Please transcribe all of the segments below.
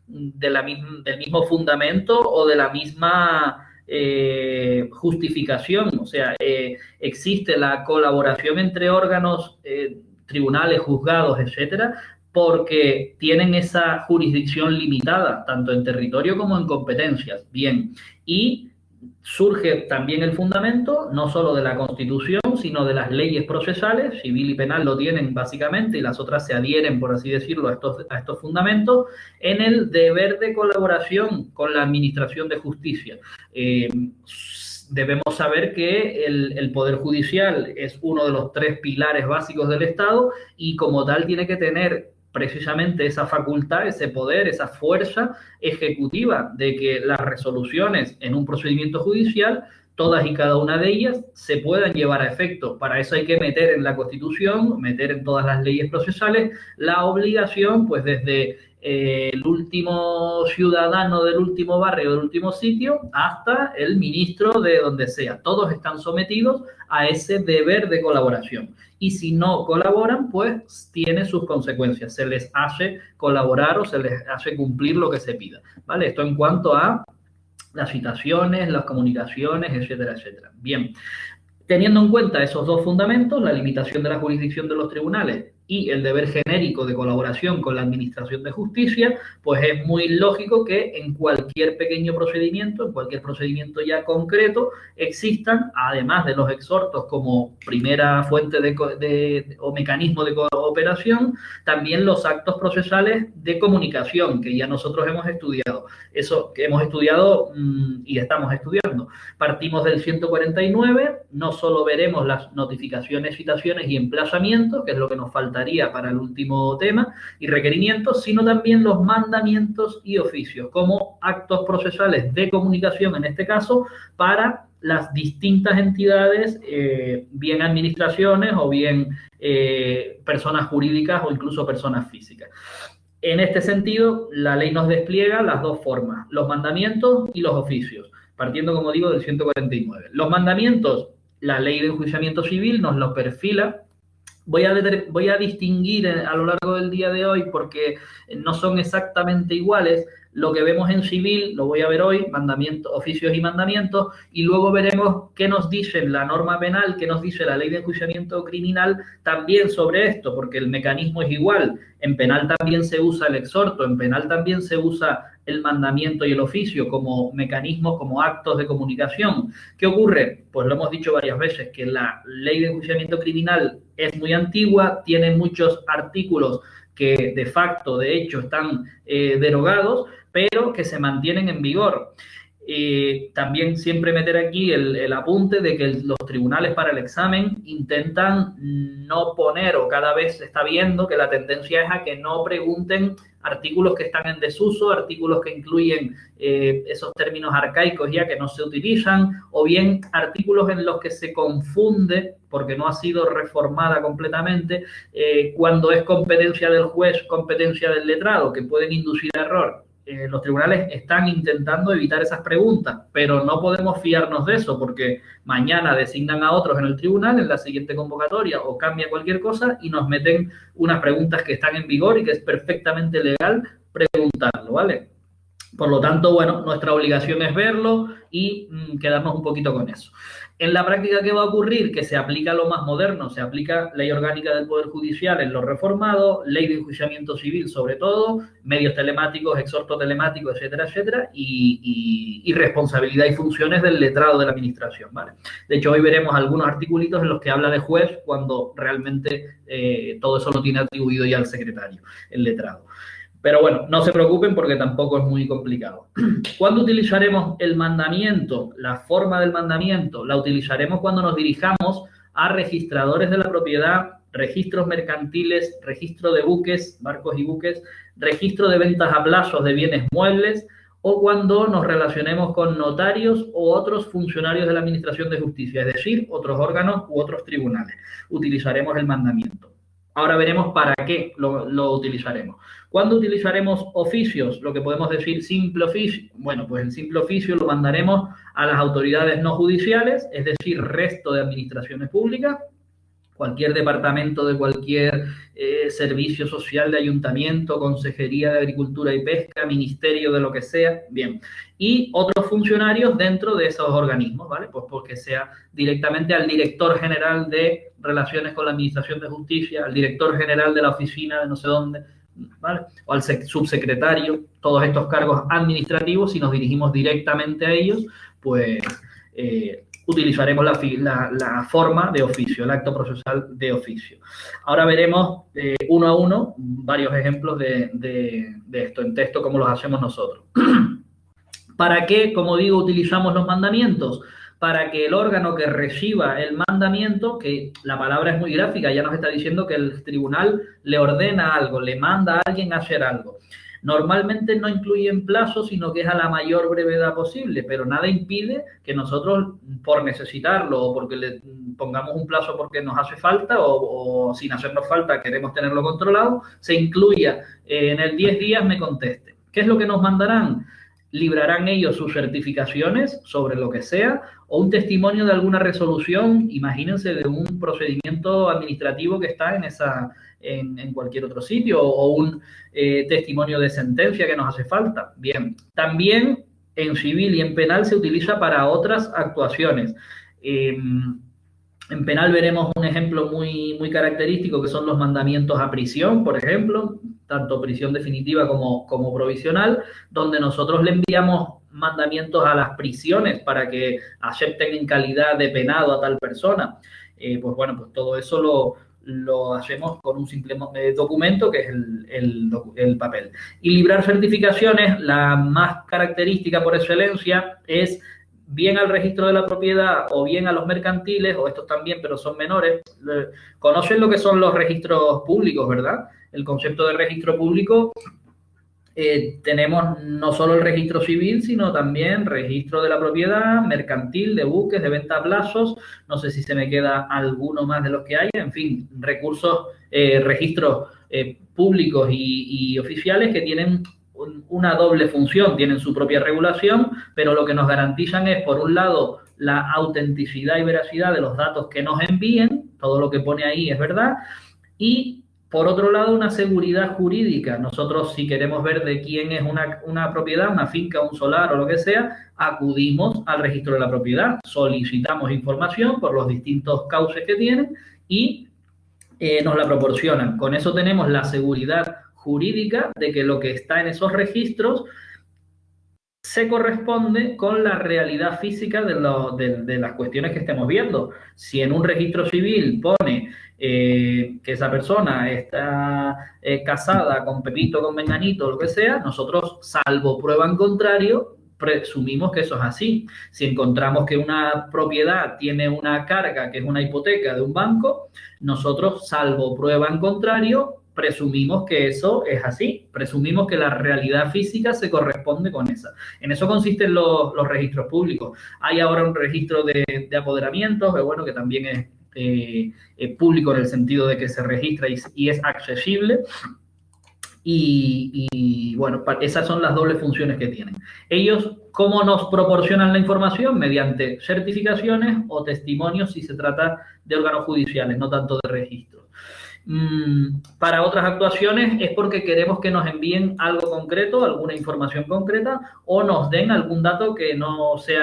del mismo fundamento o de la misma justificación. O sea, existe la colaboración entre órganos, tribunales, juzgados, etcétera, porque tienen esa jurisdicción limitada, tanto en territorio como en competencias. Bien, y surge también el fundamento, no solo de la Constitución, sino de las leyes procesales, civil y penal lo tienen básicamente, y las otras se adhieren, por así decirlo, a estos fundamentos, en el deber de colaboración con la Administración de Justicia. Debemos saber que el Poder Judicial es uno de los 3 pilares básicos del Estado y como tal tiene que tener precisamente esa facultad, ese poder, esa fuerza ejecutiva de que las resoluciones en un procedimiento judicial, todas y cada una de ellas, se puedan llevar a efecto. Para eso hay que meter en la Constitución, meter en todas las leyes procesales la obligación, pues desde el último ciudadano del último barrio, del último sitio, hasta el ministro de donde sea. Todos están sometidos a ese deber de colaboración. Y si no colaboran, pues tiene sus consecuencias. Se les hace colaborar o se les hace cumplir lo que se pida, ¿vale? Esto en cuanto a las citaciones, las comunicaciones, etcétera, etcétera. Bien, teniendo en cuenta esos 2 fundamentos, la limitación de la jurisdicción de los tribunales y el deber genérico de colaboración con la Administración de Justicia, pues es muy lógico que en cualquier pequeño procedimiento, en cualquier procedimiento ya concreto, existan, además de los exhortos como primera fuente o mecanismo de cooperación, también los actos procesales de comunicación, que ya nosotros hemos estudiado. Eso que hemos estudiado y estamos estudiando. Partimos del 149, no solo veremos las notificaciones, citaciones y emplazamientos, que es lo que nos faltaría para el último tema, y requerimientos, sino también los mandamientos y oficios, como actos procesales de comunicación, en este caso, para las distintas entidades, bien administraciones o bien personas jurídicas o incluso personas físicas. En este sentido, la ley nos despliega las 2 formas, los mandamientos y los oficios, partiendo, como digo, del 149. Los mandamientos, la ley de enjuiciamiento civil nos lo perfila. Voy a distinguir a lo largo del día de hoy porque no son exactamente iguales. Lo que vemos en civil, lo voy a ver hoy, mandamientos, oficios y mandamientos, y luego veremos qué nos dice la norma penal, qué nos dice la ley de enjuiciamiento criminal también sobre esto, porque el mecanismo es igual. En penal también se usa el exhorto, en penal también se usa el mandamiento y el oficio como mecanismos, como actos de comunicación. ¿Qué ocurre? Pues lo hemos dicho varias veces, que la ley de enjuiciamiento criminal es muy antigua, tiene muchos artículos que de facto, de hecho, están derogados, pero que se mantienen en vigor. También siempre meter aquí el apunte de que los tribunales para el examen intentan no poner, o cada vez se está viendo que la tendencia es a que no pregunten artículos que están en desuso, artículos que incluyen esos términos arcaicos ya que no se utilizan, o bien artículos en los que se confunde, porque no ha sido reformada completamente, cuando es competencia del juez, competencia del letrado, que pueden inducir a error. Los tribunales están intentando evitar esas preguntas, pero no podemos fiarnos de eso porque mañana designan a otros en el tribunal, en la siguiente convocatoria, o cambia cualquier cosa y nos meten unas preguntas que están en vigor y que es perfectamente legal preguntarlo, ¿vale? Por lo tanto, bueno, nuestra obligación es verlo y quedarnos un poquito con eso. En la práctica, ¿qué va a ocurrir? Que se aplica lo más moderno, se aplica Ley Orgánica del Poder Judicial en lo reformado, Ley de Enjuiciamiento Civil sobre todo, medios telemáticos, exhorto telemático, etcétera, etcétera, y responsabilidad y funciones del letrado de la Administración, ¿vale? De hecho, hoy veremos algunos articulitos en los que habla de juez cuando realmente todo eso lo tiene atribuido ya al secretario, el letrado. Pero bueno, no se preocupen porque tampoco es muy complicado. ¿Cuándo utilizaremos el mandamiento? La forma del mandamiento la utilizaremos cuando nos dirijamos a registradores de la propiedad, registros mercantiles, registro de buques, barcos y buques, registro de ventas a plazos de bienes muebles, o cuando nos relacionemos con notarios o otros funcionarios de la Administración de Justicia, es decir, otros órganos u otros tribunales. Utilizaremos el mandamiento. Ahora veremos para qué lo utilizaremos. ¿Cuándo utilizaremos oficios? Lo que podemos decir simple oficio. Bueno, pues el simple oficio lo mandaremos a las autoridades no judiciales, es decir, resto de administraciones públicas, cualquier departamento de cualquier servicio social de ayuntamiento, consejería de agricultura y pesca, ministerio de lo que sea, bien. Y otros funcionarios dentro de esos organismos, ¿vale? Pues porque sea directamente al director general de Relaciones con la Administración de Justicia, al director general de la oficina de no sé dónde, ¿vale? O al subsecretario, todos estos cargos administrativos, si nos dirigimos directamente a ellos, pues utilizaremos la forma de oficio, el acto procesal de oficio. Ahora veremos uno a uno varios ejemplos de esto en texto, como los hacemos nosotros. ¿Para qué, como digo, utilizamos los mandamientos? Para que el órgano que reciba el mandamiento, que la palabra es muy gráfica, ya nos está diciendo que el tribunal le ordena algo, le manda a alguien a hacer algo. Normalmente no incluyen plazos, sino que es a la mayor brevedad posible, pero nada impide que nosotros, por necesitarlo o porque le pongamos un plazo porque nos hace falta o sin hacernos falta queremos tenerlo controlado, se incluya en el 10 días me conteste. ¿Qué es lo que nos mandarán? Librarán ellos sus certificaciones sobre lo que sea o un testimonio de alguna resolución, imagínense, de un procedimiento administrativo que está en cualquier otro sitio o un testimonio de sentencia que nos hace falta. Bien, también en civil y en penal se utiliza para otras actuaciones. En penal veremos un ejemplo muy característico que son los mandamientos a prisión, por ejemplo, tanto prisión definitiva como provisional, donde nosotros le enviamos mandamientos a las prisiones para que acepten en calidad de penado a tal persona. Pues bueno, pues todo eso lo hacemos con un simple documento que es el papel. Y librar certificaciones, la más característica por excelencia es bien al registro de la propiedad o bien a los mercantiles, o estos también, pero son menores. Conocen lo que son los registros públicos, ¿verdad? El concepto de registro público, tenemos no solo el registro civil, sino también registro de la propiedad, mercantil, de buques, de venta a plazos, no sé si se me queda alguno más de los que hay, en fin, recursos, registros públicos y oficiales que tienen una doble función, tienen su propia regulación, pero lo que nos garantizan es, por un lado, la autenticidad y veracidad de los datos que nos envíen, todo lo que pone ahí es verdad, y por otro lado, una seguridad jurídica. Nosotros, si queremos ver de quién es una propiedad, una finca, un solar o lo que sea, acudimos al registro de la propiedad, solicitamos información por los distintos cauces que tienen y nos la proporcionan. Con eso tenemos la seguridad jurídica de que lo que está en esos registros se corresponde con la realidad física de las cuestiones que estemos viendo. Si en un registro civil pone que esa persona está casada con Pepito, con Menganito, lo que sea, nosotros, salvo prueba en contrario, presumimos que eso es así. Si encontramos que una propiedad tiene una carga, que es una hipoteca de un banco, nosotros, salvo prueba en contrario, presumimos que eso es así, presumimos que la realidad física se corresponde con esa. En eso consisten los registros públicos. Hay ahora un registro de apoderamientos, que bueno, que también es público en el sentido de que se registra y es accesible. Y bueno, esas son las dobles funciones que tienen. Ellos, ¿cómo nos proporcionan la información? Mediante certificaciones o testimonios si se trata de órganos judiciales, no tanto de registros. Para otras actuaciones es porque queremos que nos envíen algo concreto, alguna información concreta, o nos den algún dato que no sea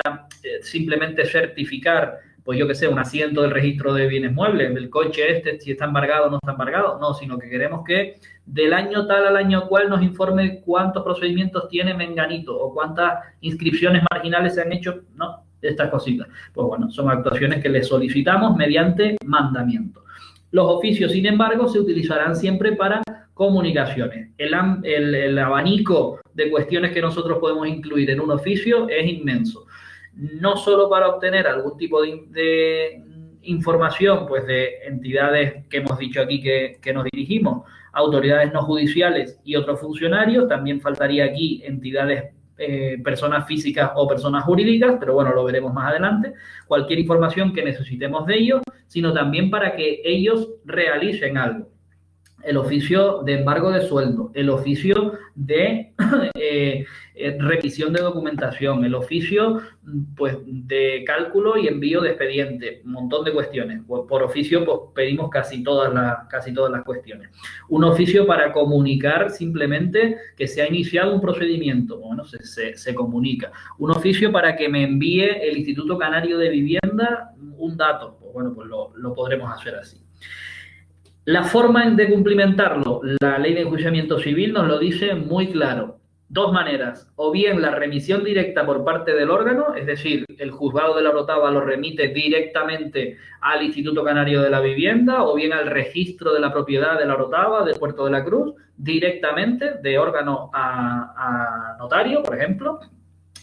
simplemente certificar, pues yo que sé, un asiento del registro de bienes muebles, del coche si está embargado o no está embargado, no, sino que queremos que del año tal al año cual nos informe cuántos procedimientos tiene Menganito o cuántas inscripciones marginales se han hecho, no, estas cositas. Pues bueno, son actuaciones que les solicitamos mediante mandamiento. Los oficios, sin embargo, se utilizarán siempre para comunicaciones. El abanico de cuestiones que nosotros podemos incluir en un oficio es inmenso. No solo para obtener algún tipo de información, pues de entidades que hemos dicho aquí que nos dirigimos, autoridades no judiciales y otros funcionarios, también faltaría aquí entidades, personas físicas o personas jurídicas, pero bueno, lo veremos más adelante, cualquier información que necesitemos de ellos, sino también para que ellos realicen algo. El oficio de embargo de sueldo, el oficio de revisión de documentación, el oficio pues de cálculo y envío de expediente, un montón de cuestiones. Pues, por oficio pues pedimos casi todas las cuestiones. Un oficio para comunicar simplemente que se ha iniciado un procedimiento, bueno, se comunica. Un oficio para que me envíe el Instituto Canario de Vivienda un dato, pues bueno, pues lo podremos hacer así. La forma de cumplimentarlo, la Ley de Enjuiciamiento Civil nos lo dice muy claro. Dos maneras, o bien la remisión directa por parte del órgano, es decir, el juzgado de la Orotava lo remite directamente al Instituto Canario de la Vivienda, o bien al registro de la propiedad de la Orotava, del Puerto de la Cruz, directamente de órgano a notario, por ejemplo,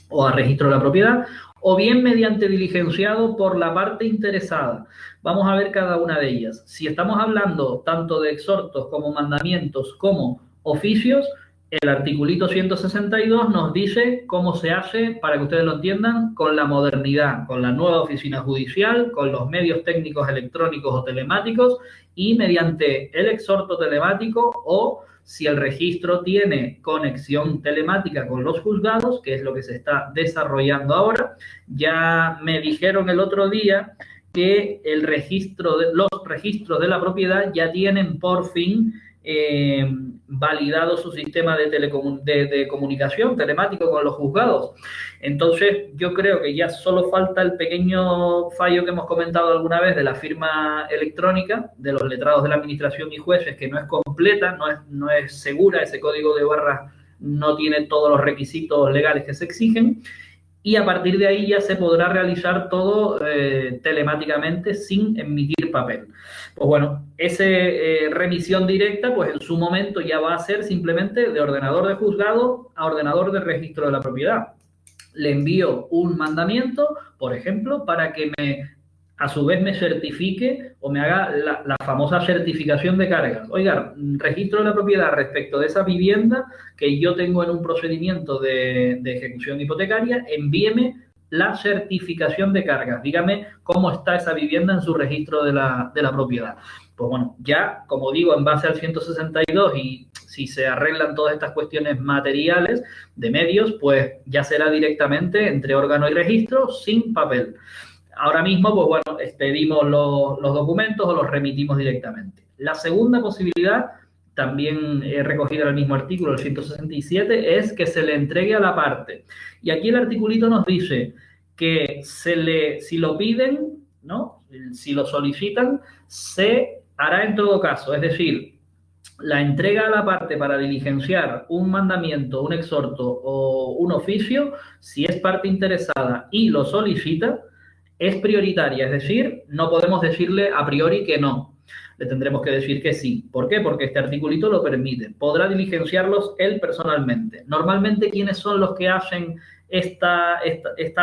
o a registro de la propiedad, o bien mediante diligenciado por la parte interesada. Vamos a ver cada una de ellas. Si estamos hablando tanto de exhortos como mandamientos como oficios, el articulito 162 nos dice cómo se hace, para que ustedes lo entiendan, con la modernidad, con la nueva oficina judicial, con los medios técnicos electrónicos o telemáticos y mediante el exhorto telemático o si el registro tiene conexión telemática con los juzgados, que es lo que se está desarrollando ahora. Ya me dijeron el otro día que los registros de la propiedad ya tienen por fin validado su sistema de comunicación telemático con los juzgados. Entonces, yo creo que ya solo falta el pequeño fallo que hemos comentado alguna vez de la firma electrónica de los letrados de la administración y jueces, que no es completa, no es segura, ese código de barras no tiene todos los requisitos legales que se exigen, y a partir de ahí ya se podrá realizar todo telemáticamente sin emitir papel. Pues bueno, esa remisión directa, pues en su momento ya va a ser simplemente de ordenador de juzgado a ordenador de registro de la propiedad. Le envío un mandamiento, por ejemplo, para que a su vez me certifique o me haga la famosa certificación de cargas. Oiga, registro de la propiedad respecto de esa vivienda que yo tengo en un procedimiento de ejecución hipotecaria, envíeme la certificación de cargas. Dígame cómo está esa vivienda en su registro de la propiedad. Pues bueno, ya, como digo, en base al 162 y si se arreglan todas estas cuestiones materiales de medios, pues ya será directamente entre órgano y registro sin papel. Ahora mismo, pues bueno, expedimos los documentos o los remitimos directamente. La segunda posibilidad, también recogida en el mismo artículo, el 167, es que se le entregue a la parte. Y aquí el articulito nos dice que si lo piden, ¿no? Si lo solicitan, se hará en todo caso. Es decir, la entrega a la parte para diligenciar un mandamiento, un exhorto o un oficio, si es parte interesada y lo solicita, es prioritaria, es decir, no podemos decirle a priori que no, le tendremos que decir que sí. ¿Por qué? Porque este articulito lo permite. Podrá diligenciarlos él personalmente. Normalmente, ¿quiénes son los que hacen esta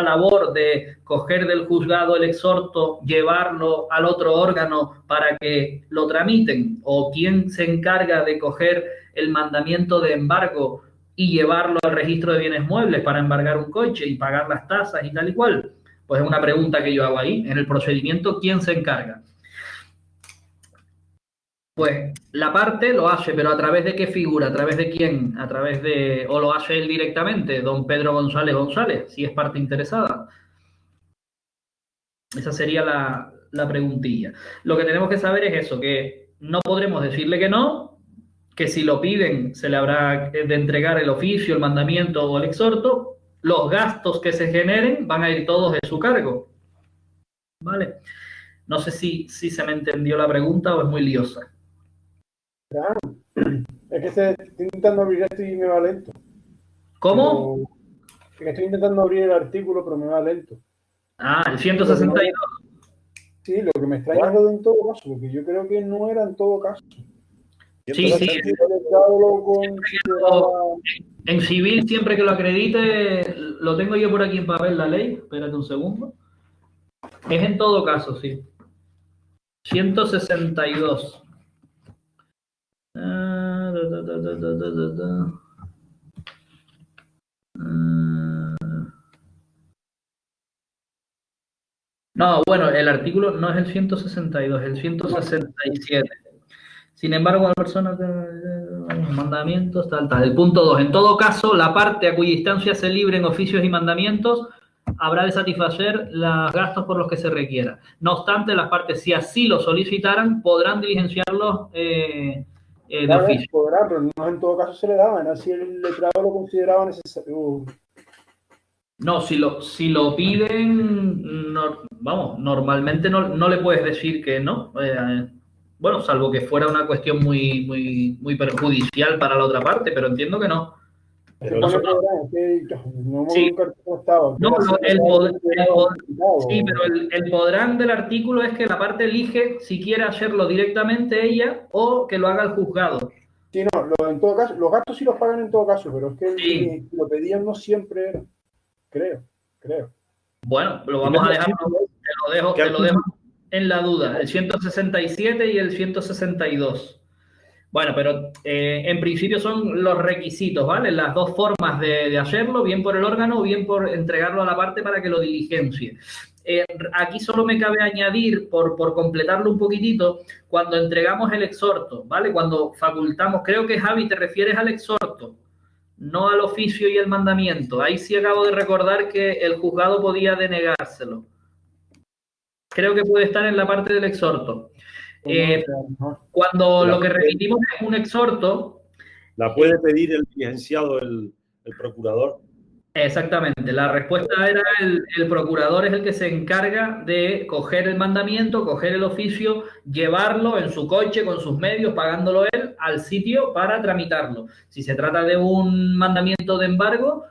labor de coger del juzgado el exhorto, llevarlo al otro órgano para que lo tramiten? ¿O quién se encarga de coger el mandamiento de embargo y llevarlo al registro de bienes muebles para embargar un coche y pagar las tasas y tal y cual? Pues es una pregunta que yo hago ahí. En el procedimiento, ¿quién se encarga? Pues la parte lo hace, pero ¿a través de qué figura? ¿A través de quién? ¿O lo hace él directamente, don Pedro González González, si es parte interesada? Esa sería la preguntilla. Lo que tenemos que saber es eso, que no podremos decirle que no, que si lo piden se le habrá de entregar el oficio, el mandamiento o el exhorto. Los gastos que se generen van a ir todos de su cargo. ¿Vale? No sé si se me entendió la pregunta o es muy liosa. Claro. Es que estoy intentando abrir esto y me va lento. ¿Cómo? Pero, estoy intentando abrir el artículo, pero me va lento. Ah, el 162. Sí, lo que me extraña es lo de en todo caso, porque yo creo que no era en todo caso. Sí, sí. En civil, siempre que lo acredite, lo tengo yo por aquí en papel, la ley. Espérate un segundo. Es en todo caso, sí. 162. No, bueno, el artículo no es el 162, es el 167. Sin embargo, la persona mandamientos, tal. El punto 2. En todo caso, la parte a cuya instancia se libren oficios y mandamientos habrá de satisfacer los gastos por los que se requiera. No obstante, las partes, si así lo solicitaran, podrán diligenciarlos de oficio. Podrán, pero no en todo caso se le daban, así el letrado lo consideraba necesario. No, si lo piden, no, vamos, normalmente no le puedes decir que no. Bueno, salvo que fuera una cuestión muy perjudicial para la otra parte, pero entiendo que no. Pero nosotros, sí, no, sí, pero el podrán del artículo es que la parte elige si quiere hacerlo directamente ella o que lo haga el juzgado. Sí, no, en todo caso, los gastos sí los pagan en todo caso, pero es que sí, lo pedían no siempre era. Creo. Bueno, lo vamos a dejar, te lo dejo en la duda, el 167 y el 162. Bueno, pero en principio son los requisitos, ¿vale? Las dos formas de hacerlo, bien por el órgano o bien por entregarlo a la parte para que lo diligencie. Aquí solo me cabe añadir, por completarlo un poquitito, cuando entregamos el exhorto, ¿vale? Cuando facultamos, creo que Javi, te refieres al exhorto, no al oficio y el mandamiento. Ahí sí acabo de recordar que el juzgado podía denegárselo. Creo que puede estar en la parte del exhorto. Cuando lo que remitimos es un exhorto... ¿La puede pedir el diligenciado, el procurador? Exactamente. La respuesta era el procurador es el que se encarga de coger el mandamiento, coger el oficio, llevarlo en su coche con sus medios, pagándolo él, al sitio para tramitarlo. Si se trata de un mandamiento de embargo,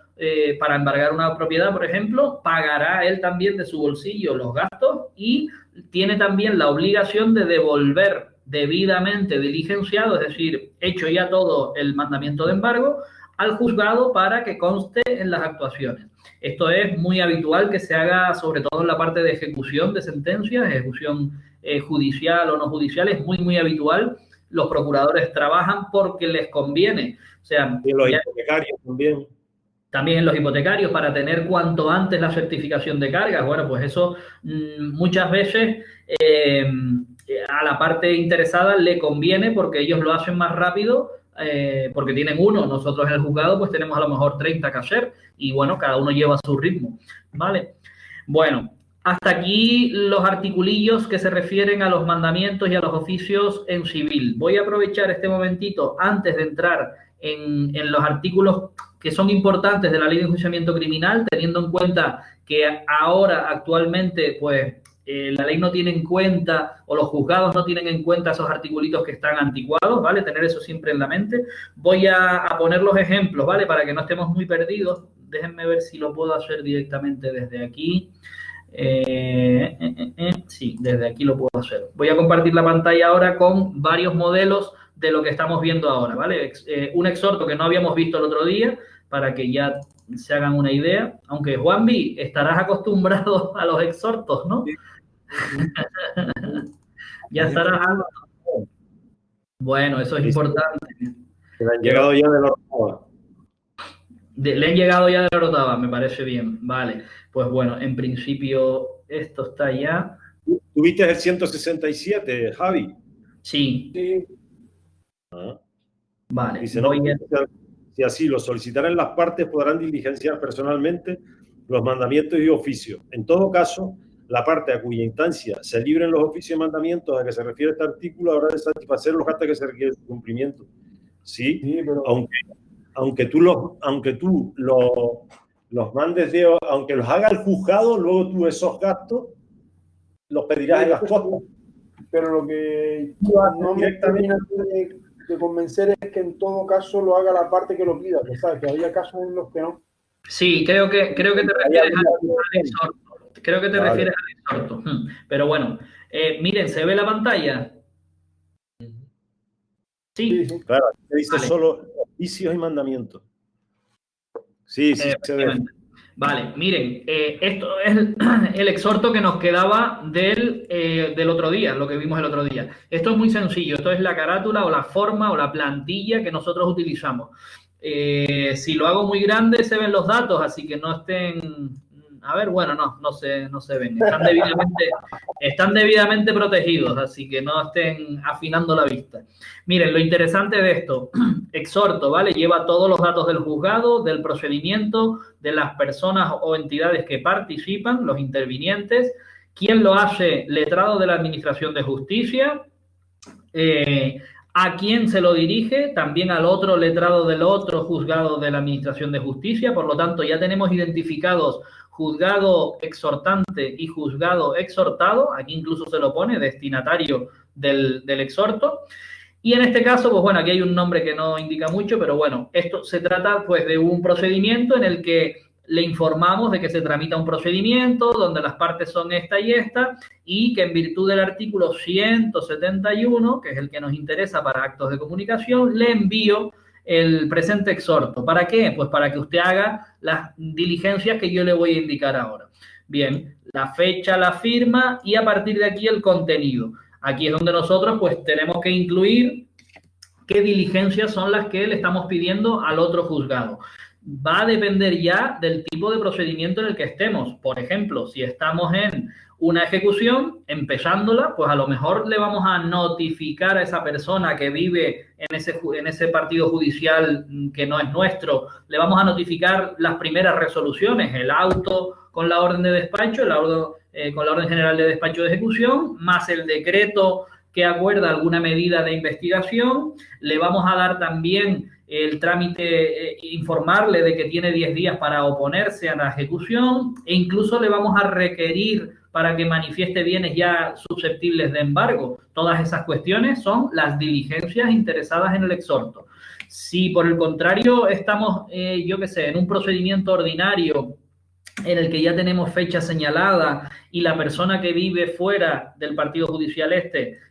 para embargar una propiedad, por ejemplo, pagará él también de su bolsillo los gastos y tiene también la obligación de devolver debidamente diligenciado, es decir, hecho ya todo el mandamiento de embargo, al juzgado para que conste en las actuaciones. Esto es muy habitual que se haga, sobre todo en la parte de ejecución de sentencias, ejecución judicial o no judicial, es muy habitual. Los procuradores trabajan porque les conviene. O sea, y los hipotecarios también. También en los hipotecarios, para tener cuanto antes la certificación de cargas. Bueno, pues eso muchas veces a la parte interesada le conviene porque ellos lo hacen más rápido, porque tienen uno. Nosotros en el juzgado pues tenemos a lo mejor 30 que hacer y bueno, cada uno lleva su ritmo, ¿vale? Bueno, hasta aquí los articulillos que se refieren a los mandamientos y a los oficios en civil. Voy a aprovechar este momentito antes de entrar en los artículos que son importantes de la Ley de Enjuiciamiento Criminal, teniendo en cuenta que ahora actualmente pues la ley no tiene en cuenta, o los juzgados no tienen en cuenta esos articulitos que están anticuados, ¿vale? Tener eso siempre en la mente. Voy a poner los ejemplos, ¿vale? Para que no estemos muy perdidos. Déjenme ver si lo puedo hacer directamente desde aquí. Sí, desde aquí lo puedo hacer. Voy a compartir la pantalla ahora con varios modelos de lo que estamos viendo ahora, ¿vale? Un exhorto que no habíamos visto el otro día, para que ya se hagan una idea. Aunque, Juanvi, estarás acostumbrado a los exhortos, ¿no? Sí. Ya estarás... Bueno, eso es importante. Le han llegado ya de la Orotava. Le han llegado ya de la Orotava, me parece bien. Vale, pues bueno, en principio esto está ya. ¿Tuviste el 167, Javi? Sí. Vale. Dice, no, si así lo solicitaran las partes, podrán diligenciar personalmente los mandamientos y oficios. En todo caso, la parte a cuya instancia se libren los oficios y mandamientos a que se refiere este artículo habrá de satisfacer los gastos que se requieren su cumplimiento. Sí, pero... aunque tú los mandes aunque los haga el juzgado, luego tú esos gastos los pedirás en las costas. Pero lo que no me termina de convencer es que en todo caso lo haga la parte que lo pida, que sabes que había casos en los que no. Sí, creo que te refieres al exhorto. Creo que te refieres al exhorto. Pero bueno, miren, ¿se ve la pantalla? Sí. Claro, dice solo oficios y mandamientos. Sí, se ve. Vale, miren, esto es el exhorto que nos quedaba del otro día, lo que vimos el otro día. Esto es muy sencillo, esto es la carátula o la forma o la plantilla que nosotros utilizamos. Si lo hago muy grande se ven los datos, así que no estén... A ver, bueno, no se ven. Están debidamente protegidos, así que no estén afinando la vista. Miren, lo interesante de esto, exhorto, ¿vale? Lleva todos los datos del juzgado, del procedimiento, de las personas o entidades que participan, los intervinientes. ¿Quién lo hace? Letrado de la Administración de Justicia. ¿A quién se lo dirige? También al otro letrado del otro juzgado de la Administración de Justicia. Por lo tanto, ya tenemos identificados juzgado exhortante y juzgado exhortado. Aquí incluso se lo pone destinatario del exhorto. Y en este caso, pues bueno, aquí hay un nombre que no indica mucho, pero bueno, esto se trata pues de un procedimiento en el que le informamos de que se tramita un procedimiento donde las partes son esta y esta, y que en virtud del artículo 171, que es el que nos interesa para actos de comunicación, le envío el presente exhorto. ¿Para qué? Pues para que usted haga las diligencias que yo le voy a indicar ahora. Bien, la fecha, la firma y a partir de aquí el contenido. Aquí es donde nosotros pues tenemos que incluir qué diligencias son las que le estamos pidiendo al otro juzgado. Va a depender ya del tipo de procedimiento en el que estemos. Por ejemplo, si estamos en una ejecución, empezándola, pues a lo mejor le vamos a notificar a esa persona que vive en ese partido judicial que no es nuestro, le vamos a notificar las primeras resoluciones, el auto con la orden de despacho, con la orden general de despacho de ejecución, más el decreto que acuerda alguna medida de investigación. Le vamos a dar también el trámite, informarle de que tiene 10 días para oponerse a la ejecución, e incluso le vamos a requerir para que manifieste bienes ya susceptibles de embargo. Todas esas cuestiones son las diligencias interesadas en el exhorto. Si por el contrario estamos, en un procedimiento ordinario en el que ya tenemos fecha señalada y la persona que vive fuera del partido judicial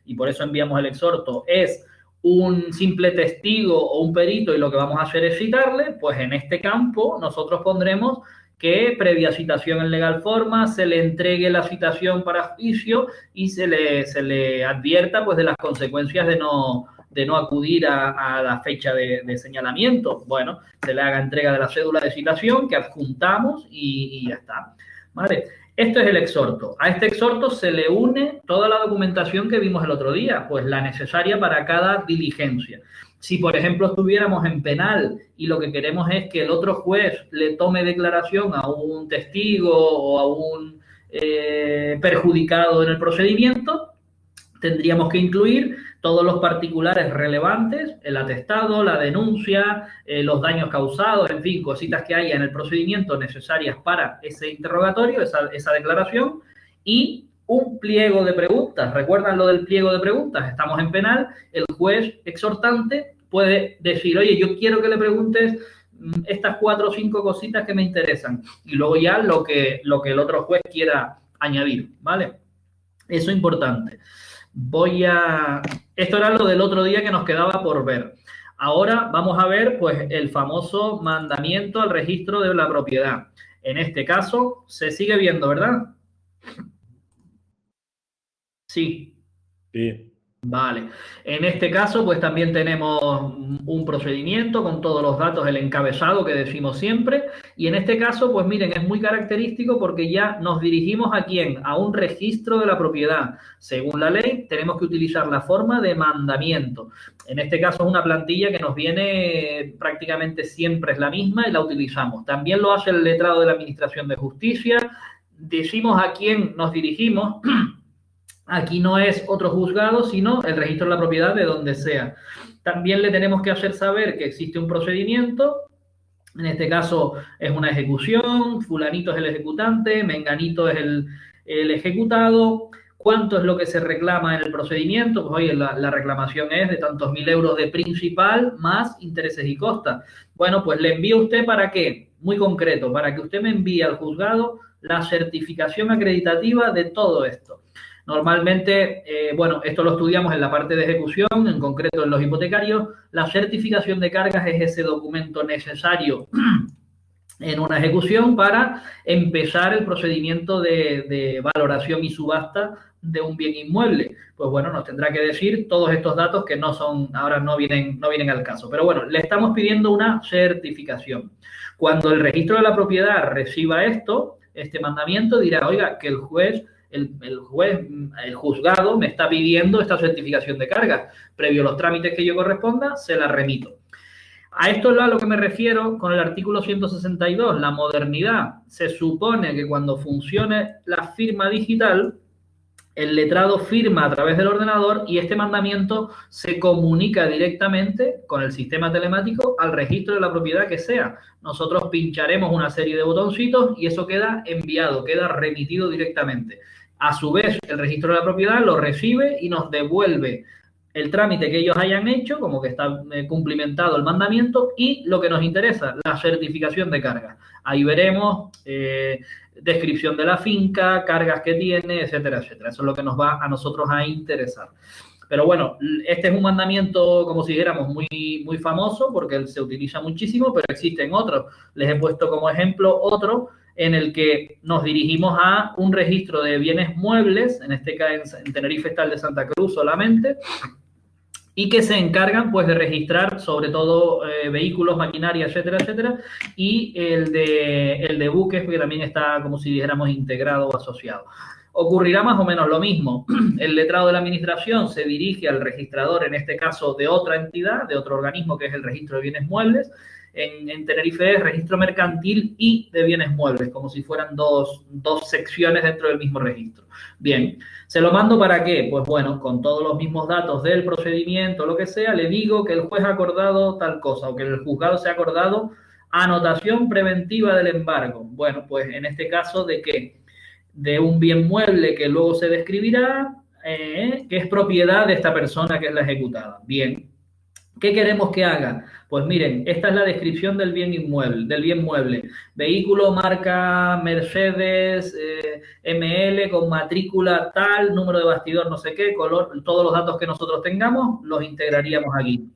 y por eso enviamos el exhorto, es un simple testigo o un perito y lo que vamos a hacer es citarle, pues en este campo nosotros pondremos que previa citación en legal forma se le entregue la citación para juicio y se le advierta pues de las consecuencias de no acudir a la fecha de señalamiento. Bueno, se le haga entrega de la cédula de citación que adjuntamos y ya está. ¿Vale? Esto es el exhorto. A este exhorto se le une toda la documentación que vimos el otro día, pues la necesaria para cada diligencia. Si, por ejemplo, estuviéramos en penal y lo que queremos es que el otro juez le tome declaración a un testigo o a un perjudicado en el procedimiento, tendríamos que incluir todos los particulares relevantes, el atestado, la denuncia, los daños causados, en fin, cositas que haya en el procedimiento necesarias para ese interrogatorio, esa declaración, y un pliego de preguntas. ¿Recuerdan lo del pliego de preguntas? Estamos en penal, el juez exhortante puede decir, oye, yo quiero que le preguntes estas 4 o 5 cositas que me interesan, y luego ya lo que el otro juez quiera añadir, ¿vale? Eso es importante. Esto era lo del otro día que nos quedaba por ver. Ahora vamos a ver pues el famoso mandamiento al registro de la propiedad. En este caso se sigue viendo, ¿verdad? Sí. Sí. Vale. En este caso, pues también tenemos un procedimiento con todos los datos, el encabezado que decimos siempre. Y en este caso, pues miren, es muy característico porque ya nos dirigimos ¿a quién? A un registro de la propiedad. Según la ley, tenemos que utilizar la forma de mandamiento. En este caso es una plantilla que nos viene prácticamente siempre es la misma y la utilizamos. También lo hace el letrado de la Administración de Justicia. Decimos a quién nos dirigimos. Aquí no es otro juzgado, sino el registro de la propiedad de donde sea. También le tenemos que hacer saber que existe un procedimiento. En este caso es una ejecución, fulanito es el ejecutante, menganito es el ejecutado. ¿Cuánto es lo que se reclama en el procedimiento? Pues oye, la reclamación es de tantos 1.000 euros de principal más intereses y costas. Bueno, pues le envío a usted ¿para qué? Muy concreto, para que usted me envíe al juzgado la certificación acreditativa de todo esto. Normalmente, esto lo estudiamos en la parte de ejecución, en concreto en los hipotecarios. La certificación de cargas es ese documento necesario en una ejecución para empezar el procedimiento de valoración y subasta de un bien inmueble. Pues bueno, nos tendrá que decir todos estos datos que ahora no vienen al caso. Pero bueno, le estamos pidiendo una certificación. Cuando el registro de la propiedad reciba este mandamiento, dirá, oiga, que el juzgado me está pidiendo esta certificación de cargas. Previo a los trámites que yo corresponda, se la remito. A esto es a lo que me refiero con el artículo 162, la modernidad. Se supone que cuando funcione la firma digital, el letrado firma a través del ordenador y este mandamiento se comunica directamente con el sistema telemático al registro de la propiedad que sea. Nosotros pincharemos una serie de botoncitos y eso queda enviado, queda remitido directamente. A su vez, el registro de la propiedad lo recibe y nos devuelve el trámite que ellos hayan hecho, como que está cumplimentado el mandamiento, y lo que nos interesa, la certificación de carga. Ahí veremos descripción de la finca, cargas que tiene, etcétera, etcétera. Eso es lo que nos va a nosotros a interesar. Pero bueno, este es un mandamiento, como si dijéramos, muy famoso, porque se utiliza muchísimo, pero existen otros. Les he puesto como ejemplo otro en el que nos dirigimos a un registro de bienes muebles, en este caso en Tenerife está el de Santa Cruz solamente, y que se encargan pues de registrar sobre todo vehículos, maquinaria, etcétera, etcétera, y el de buques, que también está como si dijéramos integrado o asociado. Ocurrirá más o menos lo mismo. El letrado de la administración se dirige al registrador, en este caso de otra entidad, de otro organismo que es el registro de bienes muebles. En Tenerife es registro mercantil y de bienes muebles, como si fueran dos secciones dentro del mismo registro. Bien, ¿se lo mando para qué? Pues bueno, con todos los mismos datos del procedimiento, lo que sea, le digo que el juez ha acordado tal cosa o que el juzgado se ha acordado anotación preventiva del embargo. Bueno, pues en este caso, ¿de qué? De un bien mueble que luego se describirá, que es propiedad de esta persona que es la ejecutada. Bien. ¿Qué queremos que haga? Pues miren, esta es la descripción del bien mueble. Vehículo marca Mercedes ML con matrícula tal, número de bastidor no sé qué, color, todos los datos que nosotros tengamos los integraríamos aquí.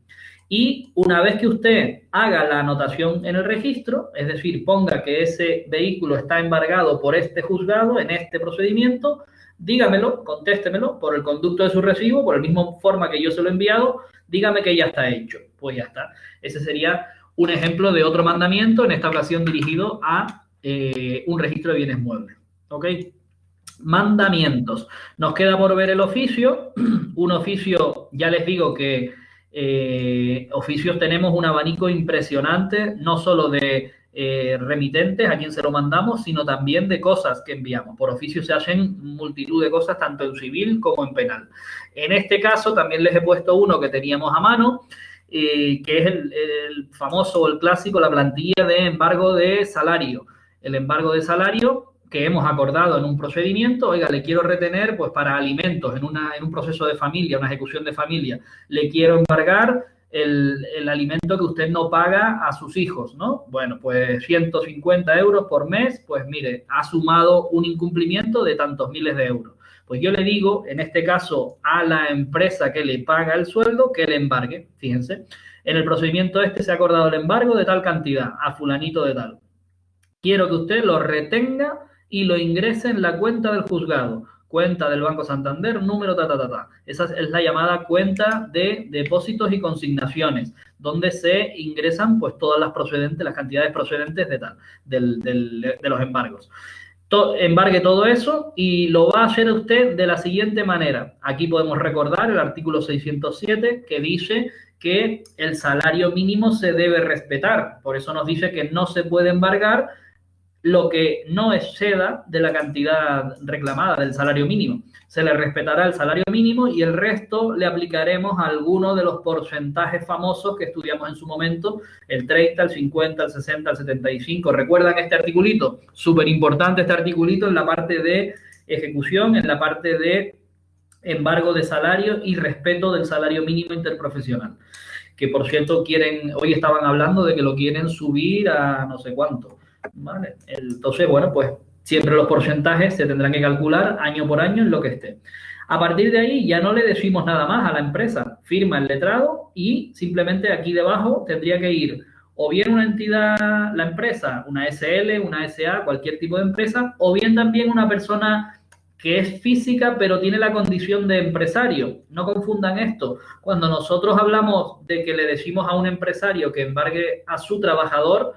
Y una vez que usted haga la anotación en el registro, es decir, ponga que ese vehículo está embargado por este juzgado en este procedimiento, dígamelo, contéstemelo por el conducto de su recibo, por la misma forma que yo se lo he enviado, dígame que ya está hecho. Pues ya está. Ese sería un ejemplo de otro mandamiento, en esta ocasión dirigido a un registro de bienes muebles. ¿Ok? Mandamientos. Nos queda por ver el oficio. Un oficio, ya les digo que oficios tenemos un abanico impresionante, no solo de remitentes, a quien se lo mandamos, sino también de cosas que enviamos. Por oficio se hacen multitud de cosas, tanto en civil como en penal. En este caso también les he puesto uno que teníamos a mano, que es el famoso o el clásico, la plantilla de embargo de salario. El embargo de salario que hemos acordado en un procedimiento, oiga, le quiero retener pues para alimentos en un proceso de familia, una ejecución de familia, le quiero embargar el alimento que usted no paga a sus hijos, ¿no? Bueno, pues 150 euros por mes, pues mire, ha sumado un incumplimiento de tantos miles de euros. Pues yo le digo, en este caso, a la empresa que le paga el sueldo, que le embargue. Fíjense, en el procedimiento este se ha acordado el embargo de tal cantidad, a fulanito de tal. Quiero que usted lo retenga y lo ingrese en la cuenta del juzgado. Cuenta del Banco Santander, número Esa es la llamada cuenta de depósitos y consignaciones, donde se ingresan pues todas las procedentes, las cantidades procedentes de los embargos. Embargue todo eso y lo va a hacer usted de la siguiente manera. Aquí podemos recordar el artículo 607 que dice que el salario mínimo se debe respetar. Por eso nos dice que no se puede embargar lo que no exceda de la cantidad reclamada del salario mínimo. Se le respetará el salario mínimo y el resto le aplicaremos a alguno de los porcentajes famosos que estudiamos en su momento, el 30, el 50, el 60, el 75. ¿Recuerdan este articulito? Súper importante este articulito en la parte de ejecución, en la parte de embargo de salario y respeto del salario mínimo interprofesional. Que, por cierto, hoy estaban hablando de que lo quieren subir a no sé cuánto. ¿Vale? Entonces, bueno, pues siempre los porcentajes se tendrán que calcular año por año en lo que esté. A partir de ahí ya no le decimos nada más a la empresa. Firma el letrado y simplemente aquí debajo tendría que ir o bien una entidad, la empresa, una SL, una SA, cualquier tipo de empresa, o bien también una persona que es física pero tiene la condición de empresario. No confundan esto. Cuando nosotros hablamos de que le decimos a un empresario que embargue a su trabajador,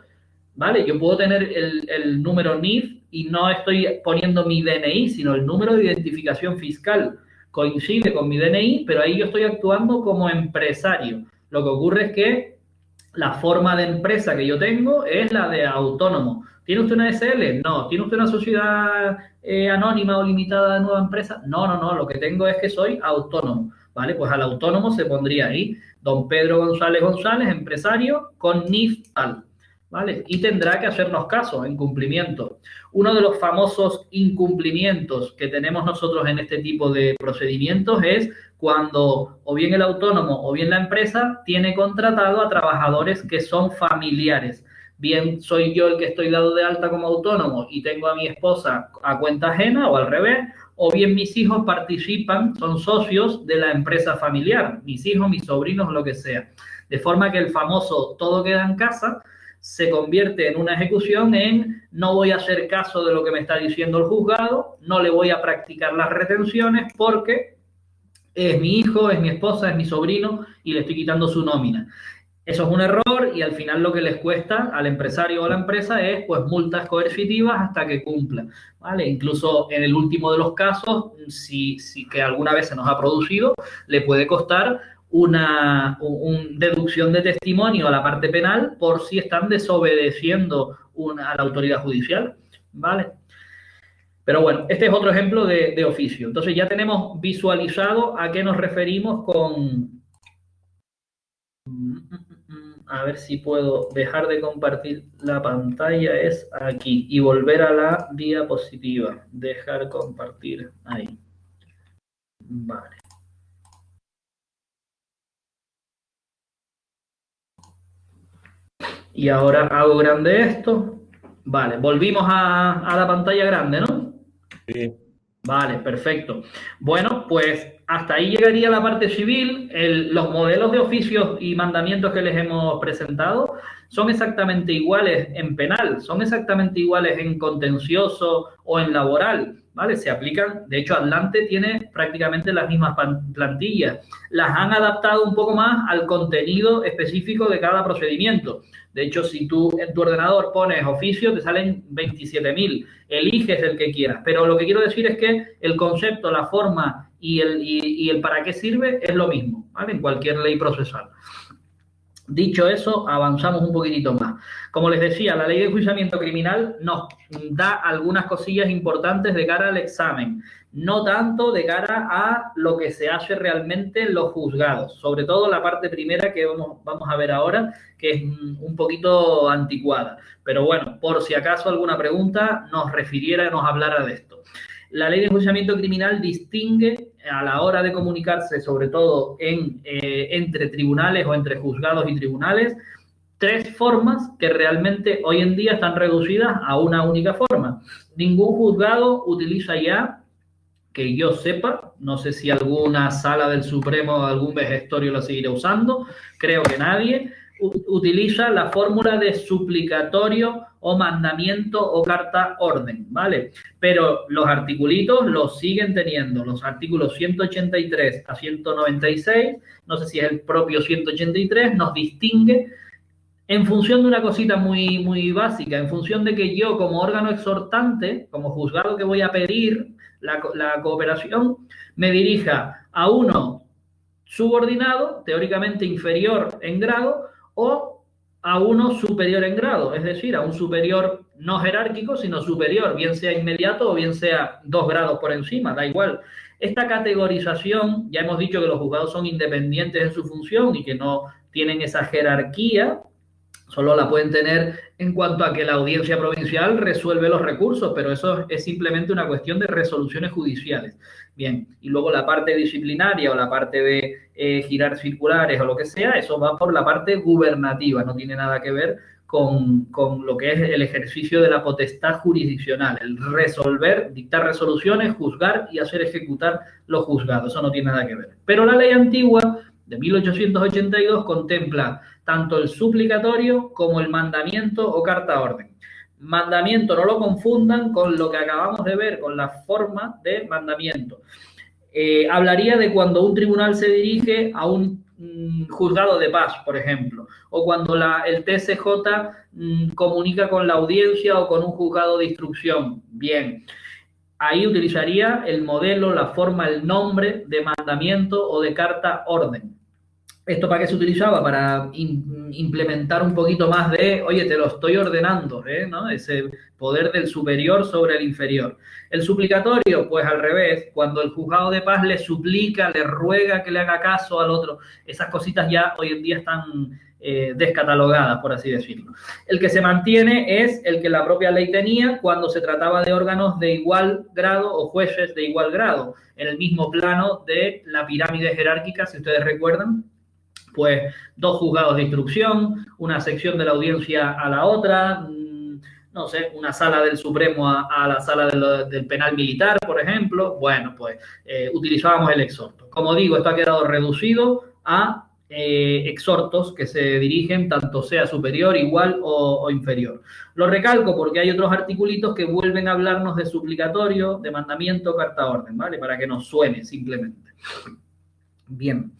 ¿vale? Yo puedo tener el número NIF y no estoy poniendo mi DNI, sino el número de identificación fiscal. Coincide con mi DNI, pero ahí yo estoy actuando como empresario. Lo que ocurre es que La forma de empresa que yo tengo es la de autónomo. ¿Tiene usted una SL? No. ¿Tiene usted una sociedad anónima o limitada de nueva empresa? No, no, no. Lo que tengo es que soy autónomo. ¿Vale? Pues al autónomo se pondría ahí don Pedro González González, empresario, con NIF tal. ¿Vale? Y tendrá que hacernos caso en cumplimiento. Uno de los famosos incumplimientos que tenemos nosotros en este tipo de procedimientos es cuando o bien el autónomo o bien la empresa tiene contratado a trabajadores que son familiares. Bien soy yo el que estoy dado de alta como autónomo y tengo a mi esposa a cuenta ajena o al revés, o bien mis hijos participan, son socios de la empresa familiar, mis hijos, mis sobrinos, lo que sea. De forma que el famoso todo queda en casa se convierte en una ejecución en no voy a hacer caso de lo que me está diciendo el juzgado, no le voy a practicar las retenciones porque es mi hijo, es mi esposa, es mi sobrino y le estoy quitando su nómina. Eso es un error y al final lo que les cuesta al empresario o a la empresa es pues multas coercitivas hasta que cumpla, ¿vale? Incluso en el último de los casos, si que alguna vez se nos ha producido, le puede costar una deducción de testimonio a la parte penal por si están desobedeciendo a la autoridad judicial, ¿vale? Pero bueno, este es otro ejemplo de oficio. Entonces ya tenemos visualizado a qué nos referimos con... A ver si puedo dejar de compartir la pantalla, es aquí, y volver a la diapositiva. Dejar compartir ahí. Vale. Y ahora hago grande esto. Vale, volvimos a la pantalla grande, ¿no? Sí. Vale, perfecto. Bueno, pues hasta ahí llegaría la parte civil. Los modelos de oficios y mandamientos que les hemos presentado son exactamente iguales en penal, son exactamente iguales en contencioso o en laboral, ¿vale? Se aplican, de hecho, Atlante tiene prácticamente las mismas plantillas. Las han adaptado un poco más al contenido específico de cada procedimiento. De hecho, si tú en tu ordenador pones oficio, te salen 27.000. Eliges el que quieras. Pero lo que quiero decir es que el concepto, la forma y el para qué sirve es lo mismo, ¿vale? En cualquier ley procesal. Dicho eso, avanzamos un poquitito más. Como les decía, la ley de enjuiciamiento criminal nos da algunas cosillas importantes de cara al examen, no tanto de cara a lo que se hace realmente en los juzgados, sobre todo la parte primera que vamos a ver ahora, que es un poquito anticuada. Pero bueno, por si acaso alguna pregunta nos hablara de esto. La ley de enjuiciamiento criminal distingue a la hora de comunicarse, sobre todo entre tribunales o entre juzgados y tribunales, tres formas que realmente hoy en día están reducidas a una única forma. Ningún juzgado utiliza ya, que yo sepa, no sé si alguna sala del Supremo o algún vejestorio la seguirá usando, creo que nadie, utiliza la fórmula de suplicatorio o mandamiento o carta orden, ¿vale? Pero los articulitos los siguen teniendo, los artículos 183 a 196, no sé si es el propio 183, nos distingue en función de una cosita muy, muy básica, en función de que yo como órgano exhortante, como juzgado que voy a pedir la cooperación, me dirija a uno subordinado, teóricamente inferior en grado, o a uno superior en grado, es decir, a un superior no jerárquico, sino superior, bien sea inmediato o bien sea 2 grados por encima, da igual. Esta categorización, ya hemos dicho que los juzgados son independientes en su función y que no tienen esa jerarquía, solo la pueden tener en cuanto a que la audiencia provincial resuelve los recursos, pero eso es simplemente una cuestión de resoluciones judiciales. Bien, y luego la parte disciplinaria o la parte de girar circulares o lo que sea, eso va por la parte gubernativa, no tiene nada que ver con lo que es el ejercicio de la potestad jurisdiccional, el resolver, dictar resoluciones, juzgar y hacer ejecutar los juzgados, eso no tiene nada que ver. Pero la ley antigua de 1882 contempla tanto el suplicatorio como el mandamiento o carta orden. Mandamiento no lo confundan con lo que acabamos de ver, con la forma de mandamiento. Hablaría de cuando un tribunal se dirige a un juzgado de paz, por ejemplo, o cuando el TSJ comunica con la audiencia o con un juzgado de instrucción. Bien, ahí utilizaría el modelo, la forma, el nombre de mandamiento o de carta orden. ¿Esto para qué se utilizaba? Para implementar un poquito más de, oye, te lo estoy ordenando, ¿no? Ese poder del superior sobre el inferior. El suplicatorio, pues al revés, cuando el juzgado de paz le suplica, le ruega que le haga caso al otro, esas cositas ya hoy en día están descatalogadas, por así decirlo. El que se mantiene es el que la propia ley tenía cuando se trataba de órganos de igual grado o jueces de igual grado, en el mismo plano de la pirámide jerárquica, si ustedes recuerdan. Pues 2 juzgados de instrucción, una sección de la audiencia a la otra, no sé, una sala del Supremo a la sala del penal militar, por ejemplo. Bueno, pues utilizábamos el exhorto. Como digo, esto ha quedado reducido a exhortos que se dirigen tanto sea superior, igual o inferior. Lo recalco porque hay otros articulitos que vuelven a hablarnos de suplicatorio, de mandamiento, carta orden, ¿vale? Para que nos suene simplemente. Bien.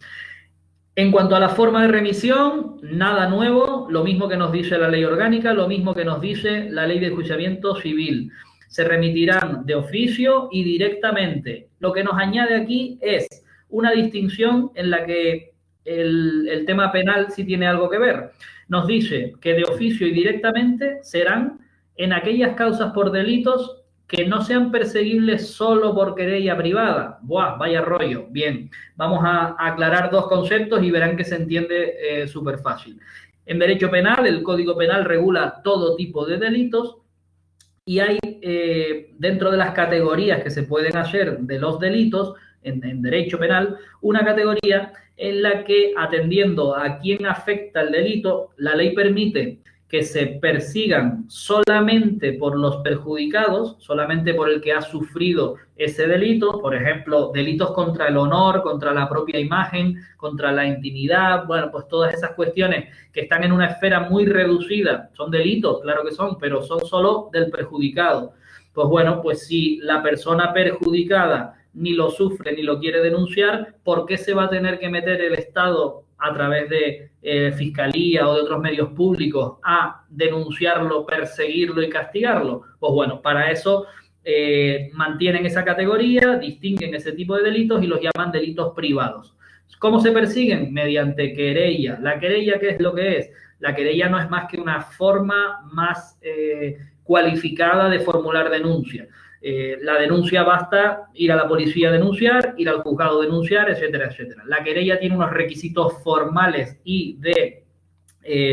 En cuanto a la forma de remisión, nada nuevo, lo mismo que nos dice la ley orgánica, lo mismo que nos dice la ley de enjuiciamiento civil. Se remitirán de oficio y directamente. Lo que nos añade aquí es una distinción en la que el tema penal sí tiene algo que ver. Nos dice que de oficio y directamente serán en aquellas causas por delitos que no sean perseguibles solo por querella privada. ¡Buah! Vaya rollo. Bien, vamos a aclarar 2 conceptos y verán que se entiende súper fácil. En derecho penal, el Código Penal regula todo tipo de delitos y hay dentro de las categorías que se pueden hacer de los delitos en derecho penal, una categoría en la que, atendiendo a quién afecta el delito, la ley permite que se persigan solamente por los perjudicados, solamente por el que ha sufrido ese delito, por ejemplo, delitos contra el honor, contra la propia imagen, contra la intimidad, bueno, pues todas esas cuestiones que están en una esfera muy reducida, son delitos, claro que son, pero son solo del perjudicado. Pues bueno, pues si la persona perjudicada ni lo sufre ni lo quiere denunciar, ¿por qué se va a tener que meter el Estado a través de fiscalía o de otros medios públicos a denunciarlo, perseguirlo y castigarlo? Pues bueno, para eso mantienen esa categoría, distinguen ese tipo de delitos y los llaman delitos privados. ¿Cómo se persiguen? Mediante querella. ¿La querella qué es lo que es? La querella no es más que una forma más cualificada de formular denuncia. La denuncia basta ir a la policía a denunciar, ir al juzgado a denunciar, etcétera, etcétera. La querella tiene unos requisitos formales y de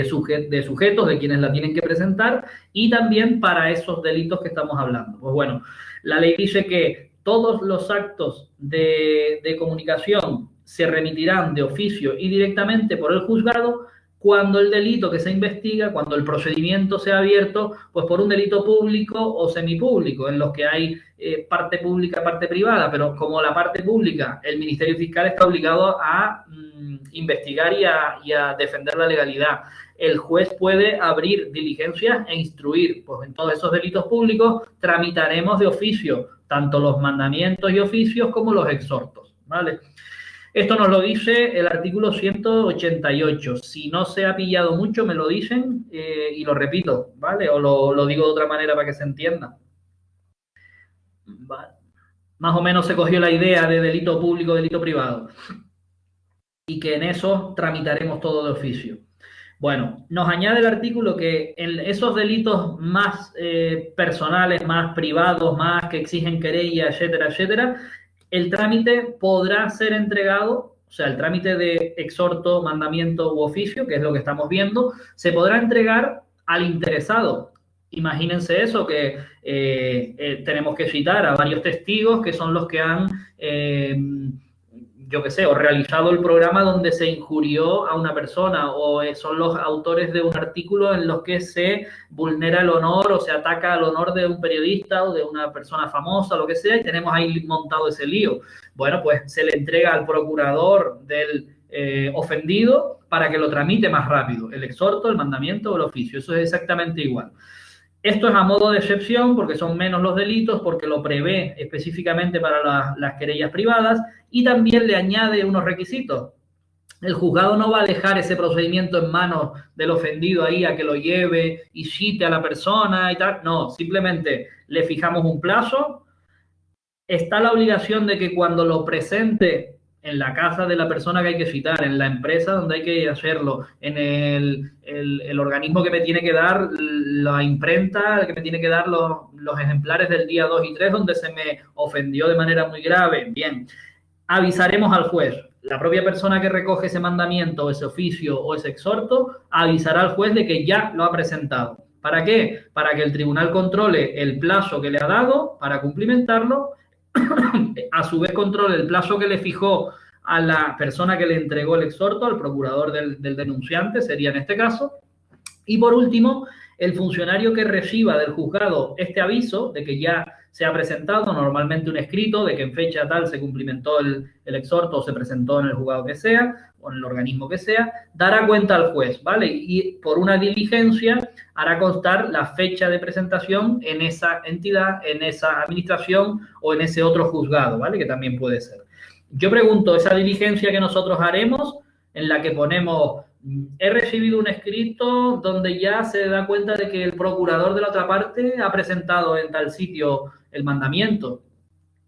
sujetos, de quienes la tienen que presentar, y también para esos delitos que estamos hablando. Pues bueno, la ley dice que todos los actos de comunicación se remitirán de oficio y directamente por el juzgado cuando el delito que se investiga, cuando el procedimiento sea abierto, pues por un delito público o semipúblico, en los que hay parte pública, parte privada, pero como la parte pública, el Ministerio Fiscal está obligado a investigar y a defender la legalidad. El juez puede abrir diligencias e instruir. Pues en todos esos delitos públicos tramitaremos de oficio tanto los mandamientos y oficios como los exhortos, ¿vale? Esto nos lo dice el artículo 188. Si no se ha pillado mucho, me lo dicen y lo repito, ¿vale? O lo digo de otra manera para que se entienda. Vale. Más o menos se cogió la idea de delito público, delito privado. Y que en eso tramitaremos todo de oficio. Bueno, nos añade el artículo que en esos delitos más personales, más privados, más que exigen querella, etcétera, etcétera, el trámite podrá ser entregado, o sea, el trámite de exhorto, mandamiento u oficio, que es lo que estamos viendo, se podrá entregar al interesado. Imagínense eso, que tenemos que citar a varios testigos que son los que han, yo qué sé, o realizado el programa donde se injurió a una persona, o son los autores de un artículo en los que se vulnera el honor o se ataca al honor de un periodista o de una persona famosa, lo que sea, y tenemos ahí montado ese lío. Bueno, pues se le entrega al procurador del ofendido para que lo tramite más rápido, el exhorto, el mandamiento o el oficio. Eso es exactamente igual. Esto es a modo de excepción porque son menos los delitos, porque lo prevé específicamente para las querellas privadas y también le añade unos requisitos. El juzgado no va a dejar ese procedimiento en manos del ofendido ahí a que lo lleve y cite a la persona y tal. No, simplemente le fijamos un plazo. Está la obligación de que cuando lo presente en la casa de la persona que hay que citar, en la empresa donde hay que hacerlo, en el organismo que me tiene que dar la imprenta, que me tiene que dar los ejemplares del día 2 y 3 donde se me ofendió de manera muy grave. Bien, avisaremos al juez. La propia persona que recoge ese mandamiento, ese oficio o ese exhorto, avisará al juez de que ya lo ha presentado. ¿Para qué? Para que el tribunal controle el plazo que le ha dado para cumplimentarlo, a su vez controle el plazo que le fijó a la persona que le entregó el exhorto, al procurador del denunciante, sería en este caso, y por último, el funcionario que reciba del juzgado este aviso de que ya se ha presentado normalmente un escrito de que en fecha tal se cumplimentó el exhorto o se presentó en el juzgado que sea o en el organismo que sea, dará cuenta al juez, ¿vale? Y por una diligencia hará constar la fecha de presentación en esa entidad, en esa administración o en ese otro juzgado, ¿vale? Que también puede ser. Yo pregunto, esa diligencia que nosotros haremos, en la que ponemos, he recibido un escrito donde ya se da cuenta de que el procurador de la otra parte ha presentado en tal sitio el mandamiento.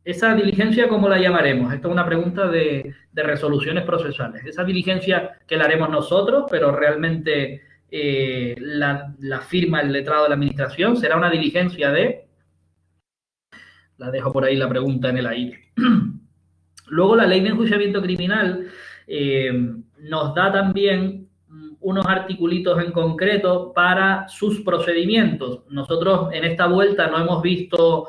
¿Esa diligencia cómo la llamaremos? Esto es una pregunta de resoluciones procesales. Esa diligencia que la haremos nosotros, pero realmente la firma el letrado de la administración, será una diligencia de... La dejo por ahí la pregunta en el aire. Luego la ley de enjuiciamiento criminal nos da también unos articulitos en concreto para sus procedimientos. Nosotros en esta vuelta no hemos visto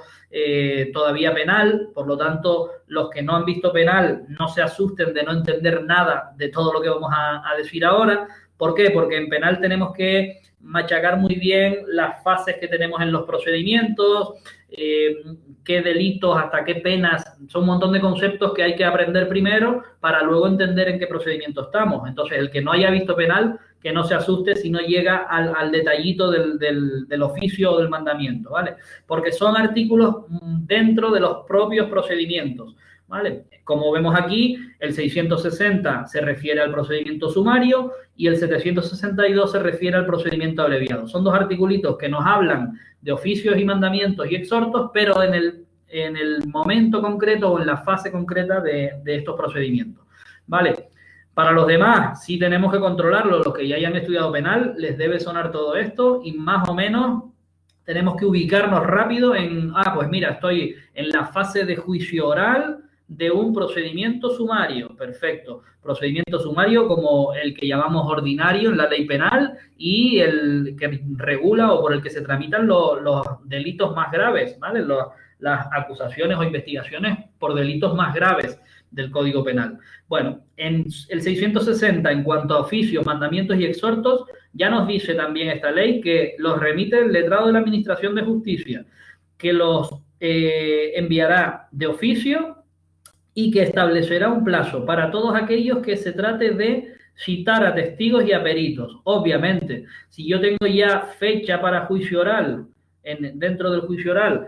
todavía penal, por lo tanto, los que no han visto penal no se asusten de no entender nada de todo lo que vamos a decir ahora. ¿Por qué? Porque en penal tenemos que machacar muy bien las fases que tenemos en los procedimientos, qué delitos, hasta qué penas, son un montón de conceptos que hay que aprender primero para luego entender en qué procedimiento estamos. Entonces, el que no haya visto penal, que no se asuste si no llega al detallito del oficio o del mandamiento, ¿vale? Porque son artículos dentro de los propios procedimientos, ¿vale? Como vemos aquí, el 660 se refiere al procedimiento sumario y el 762 se refiere al procedimiento abreviado. Son dos articulitos que nos hablan de oficios y mandamientos y exhortos, pero en el momento concreto o en la fase concreta de estos procedimientos, ¿vale? Para los demás, sí tenemos que controlarlo. Los que ya hayan estudiado penal, les debe sonar todo esto y más o menos tenemos que ubicarnos rápido en, pues mira, estoy en la fase de juicio oral de un procedimiento sumario. Perfecto. Procedimiento sumario como el que llamamos ordinario en la ley penal y el que regula o por el que se tramitan los delitos más graves, ¿vale? Las acusaciones o investigaciones por delitos más graves del Código Penal. Bueno, en el 660, en cuanto a oficios, mandamientos y exhortos, ya nos dice también esta ley que los remite el letrado de la Administración de Justicia, que los enviará de oficio y que establecerá un plazo para todos aquellos que se trate de citar a testigos y a peritos. Obviamente, si yo tengo ya fecha para juicio oral, dentro del juicio oral,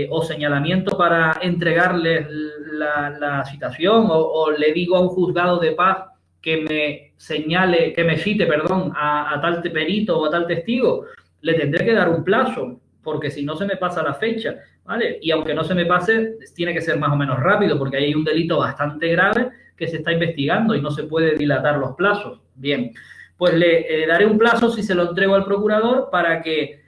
o señalamiento para entregarles la citación, o le digo a un juzgado de paz que me cite a tal perito o a tal testigo, le tendré que dar un plazo, porque si no se me pasa la fecha, ¿vale? Y aunque no se me pase, tiene que ser más o menos rápido, porque ahí hay un delito bastante grave que se está investigando y no se puede dilatar los plazos. Bien, pues le daré un plazo si se lo entrego al procurador para que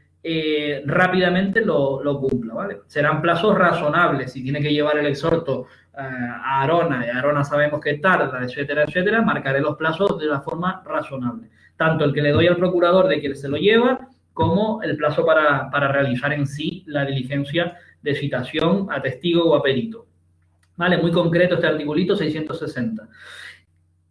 rápidamente lo cumpla, ¿vale? Serán plazos razonables. Si tiene que llevar el exhorto a Arona, y Arona sabemos que tarda, etcétera, etcétera, marcaré los plazos de la forma razonable. Tanto el que le doy al procurador de que se lo lleva, como el plazo para realizar en sí la diligencia de citación a testigo o a perito. ¿Vale? Muy concreto este articulito 660.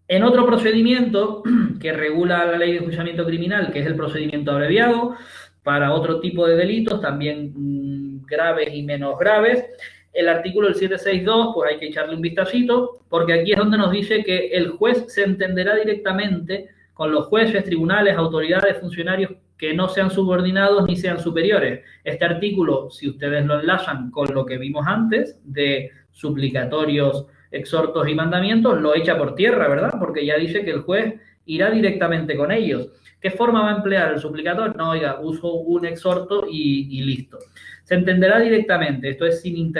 En otro procedimiento que regula la ley de enjuiciamiento criminal, que es el procedimiento abreviado, para otro tipo de delitos, también graves y menos graves, el artículo del 762, pues hay que echarle un vistacito, porque aquí es donde nos dice que el juez se entenderá directamente con los jueces, tribunales, autoridades, funcionarios que no sean subordinados ni sean superiores. Este artículo, si ustedes lo enlazan con lo que vimos antes, de suplicatorios, exhortos y mandamientos, lo echa por tierra, ¿verdad? Porque ya dice que el juez irá directamente con ellos. ¿Qué forma va a emplear el suplicador? No, oiga, uso un exhorto y listo. Se entenderá directamente, esto es sin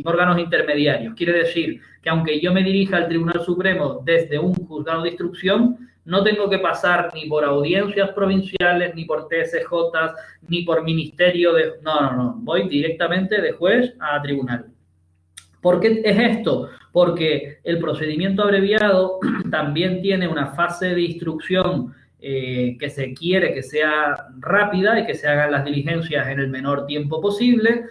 órganos intermediarios. Quiere decir que aunque yo me dirija al Tribunal Supremo desde un juzgado de instrucción, no tengo que pasar ni por audiencias provinciales, ni por TSJs, ni por ministerio de... No. Voy directamente de juez a tribunal. ¿Por qué es esto? Porque el procedimiento abreviado también tiene una fase de instrucción que se quiere que sea rápida y que se hagan las diligencias en el menor tiempo posible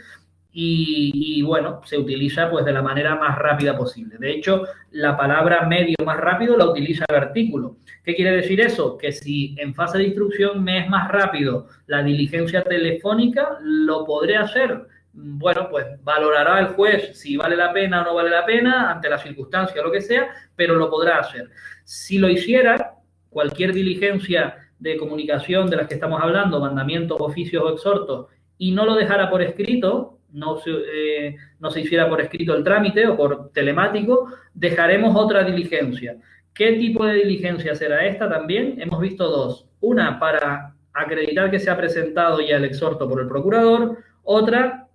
y bueno, se utiliza pues de la manera más rápida posible. De hecho, la palabra medio más rápido la utiliza el artículo. ¿Qué quiere decir eso? Que si en fase de instrucción me es más rápido la diligencia telefónica, lo podré hacer. Bueno, pues valorará el juez si vale la pena o no vale la pena, ante la circunstancia o lo que sea, pero lo podrá hacer. Si lo hiciera, cualquier diligencia de comunicación de las que estamos hablando, mandamientos, oficios o exhortos, y no lo dejara por escrito, no se hiciera por escrito el trámite o por telemático, dejaremos otra diligencia. ¿Qué tipo de diligencia será esta también? Hemos visto dos. Una para acreditar que se ha presentado ya el exhorto por el procurador, otra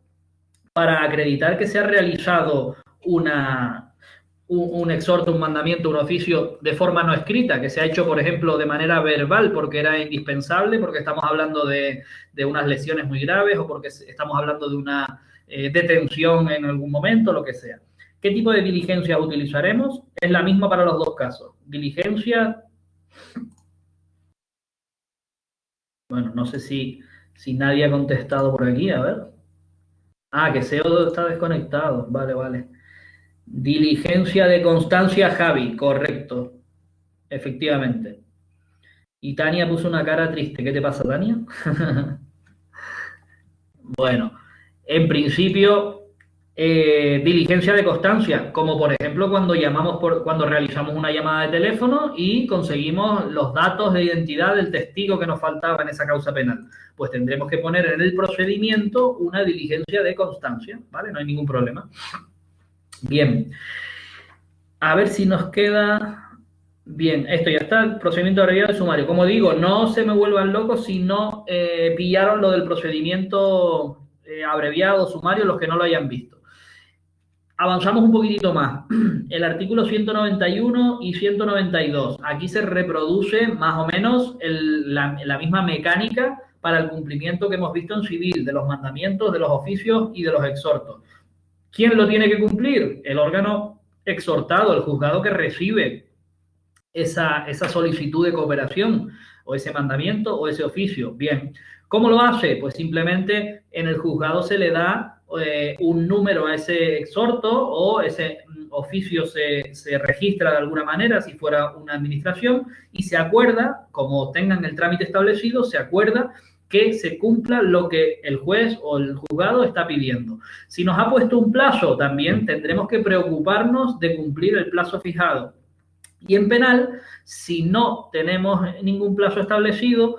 para acreditar que se ha realizado un exhorto, un mandamiento, un oficio de forma no escrita, que se ha hecho, por ejemplo, de manera verbal porque era indispensable, porque estamos hablando de unas lesiones muy graves o porque estamos hablando de una detención en algún momento, lo que sea. ¿Qué tipo de diligencia utilizaremos? Es la misma para los dos casos. Diligencia... Bueno, no sé si nadie ha contestado por aquí, a ver. Ah, que SEO está desconectado. Vale. Diligencia de constancia, Javi. Correcto. Efectivamente. Y Tania puso una cara triste. ¿Qué te pasa, Tania? Bueno, en principio, diligencia de constancia, como por ejemplo cuando realizamos una llamada de teléfono y conseguimos los datos de identidad del testigo que nos faltaba en esa causa penal. Pues tendremos que poner en el procedimiento una diligencia de constancia, ¿vale? No hay ningún problema. Bien. A ver si nos queda... Bien, esto ya está, el procedimiento abreviado de sumario. Como digo, no se me vuelvan locos si no pillaron lo del procedimiento abreviado, sumario, los que no lo hayan visto. Avanzamos un poquitito más. El artículo 191 y 192. Aquí se reproduce más o menos la misma mecánica para el cumplimiento que hemos visto en civil, de los mandamientos, de los oficios y de los exhortos. ¿Quién lo tiene que cumplir? El órgano exhortado, el juzgado que recibe esa solicitud de cooperación o ese mandamiento o ese oficio. Bien, ¿cómo lo hace? Pues simplemente en el juzgado se le da un número a ese exhorto o ese oficio se registra de alguna manera si fuera una administración y se acuerda, como tengan el trámite establecido, se acuerda que se cumpla lo que el juez o el juzgado está pidiendo. Si nos ha puesto un plazo, también tendremos que preocuparnos de cumplir el plazo fijado. Y en penal, si no tenemos ningún plazo establecido,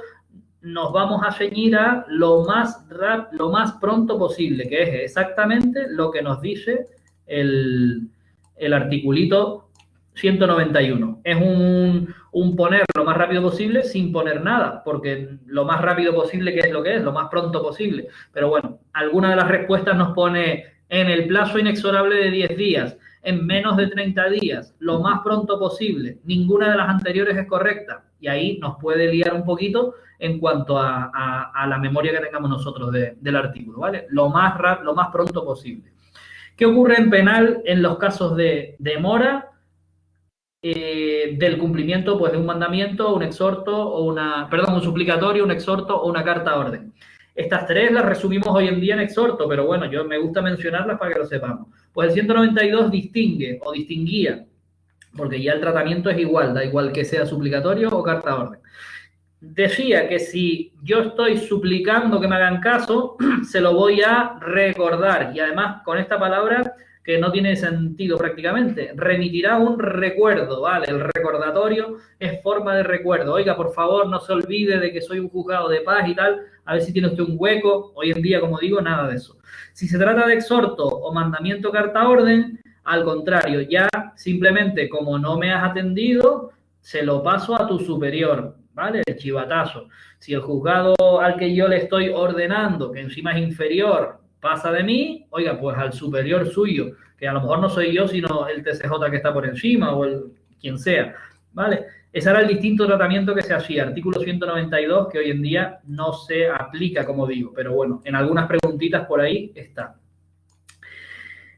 nos vamos a ceñir a lo más pronto posible, que es exactamente lo que nos dice el articulito 191. Es un poner lo más rápido posible sin poner nada, porque lo más rápido posible, ¿qué es lo que es? Lo más pronto posible. Pero bueno, alguna de las respuestas nos pone en el plazo inexorable de 10 días, en menos de 30 días, lo más pronto posible. Ninguna de las anteriores es correcta. Y ahí nos puede liar un poquito en cuanto a la memoria que tengamos nosotros del artículo, ¿vale? Lo más pronto posible. ¿Qué ocurre en penal en los casos de demora del cumplimiento pues, de un mandamiento, un exhorto, o un suplicatorio, un exhorto o una carta orden? Estas tres las resumimos hoy en día en exhorto, pero bueno, yo me gusta mencionarlas para que lo sepamos. Pues el 192 distingue o distinguía, porque ya el tratamiento es igual, da igual que sea suplicatorio o carta orden. Decía que si yo estoy suplicando que me hagan caso, se lo voy a recordar. Y además, con esta palabra que no tiene sentido prácticamente, remitirá un recuerdo, ¿vale? El recordatorio es forma de recuerdo. Oiga, por favor, no se olvide de que soy un juzgado de paz y tal, a ver si tiene usted un hueco. Hoy en día, como digo, nada de eso. Si se trata de exhorto o mandamiento carta orden, al contrario, ya simplemente como no me has atendido, se lo paso a tu superior. ¿vale? El chivatazo. Si el juzgado al que yo le estoy ordenando, que encima es inferior, pasa de mí, oiga, pues al superior suyo, que a lo mejor no soy yo, sino el TCJ que está por encima o el quien sea, ¿vale? Ese era el distinto tratamiento que se hacía, artículo 192, que hoy en día no se aplica, como digo, pero bueno, en algunas preguntitas por ahí está.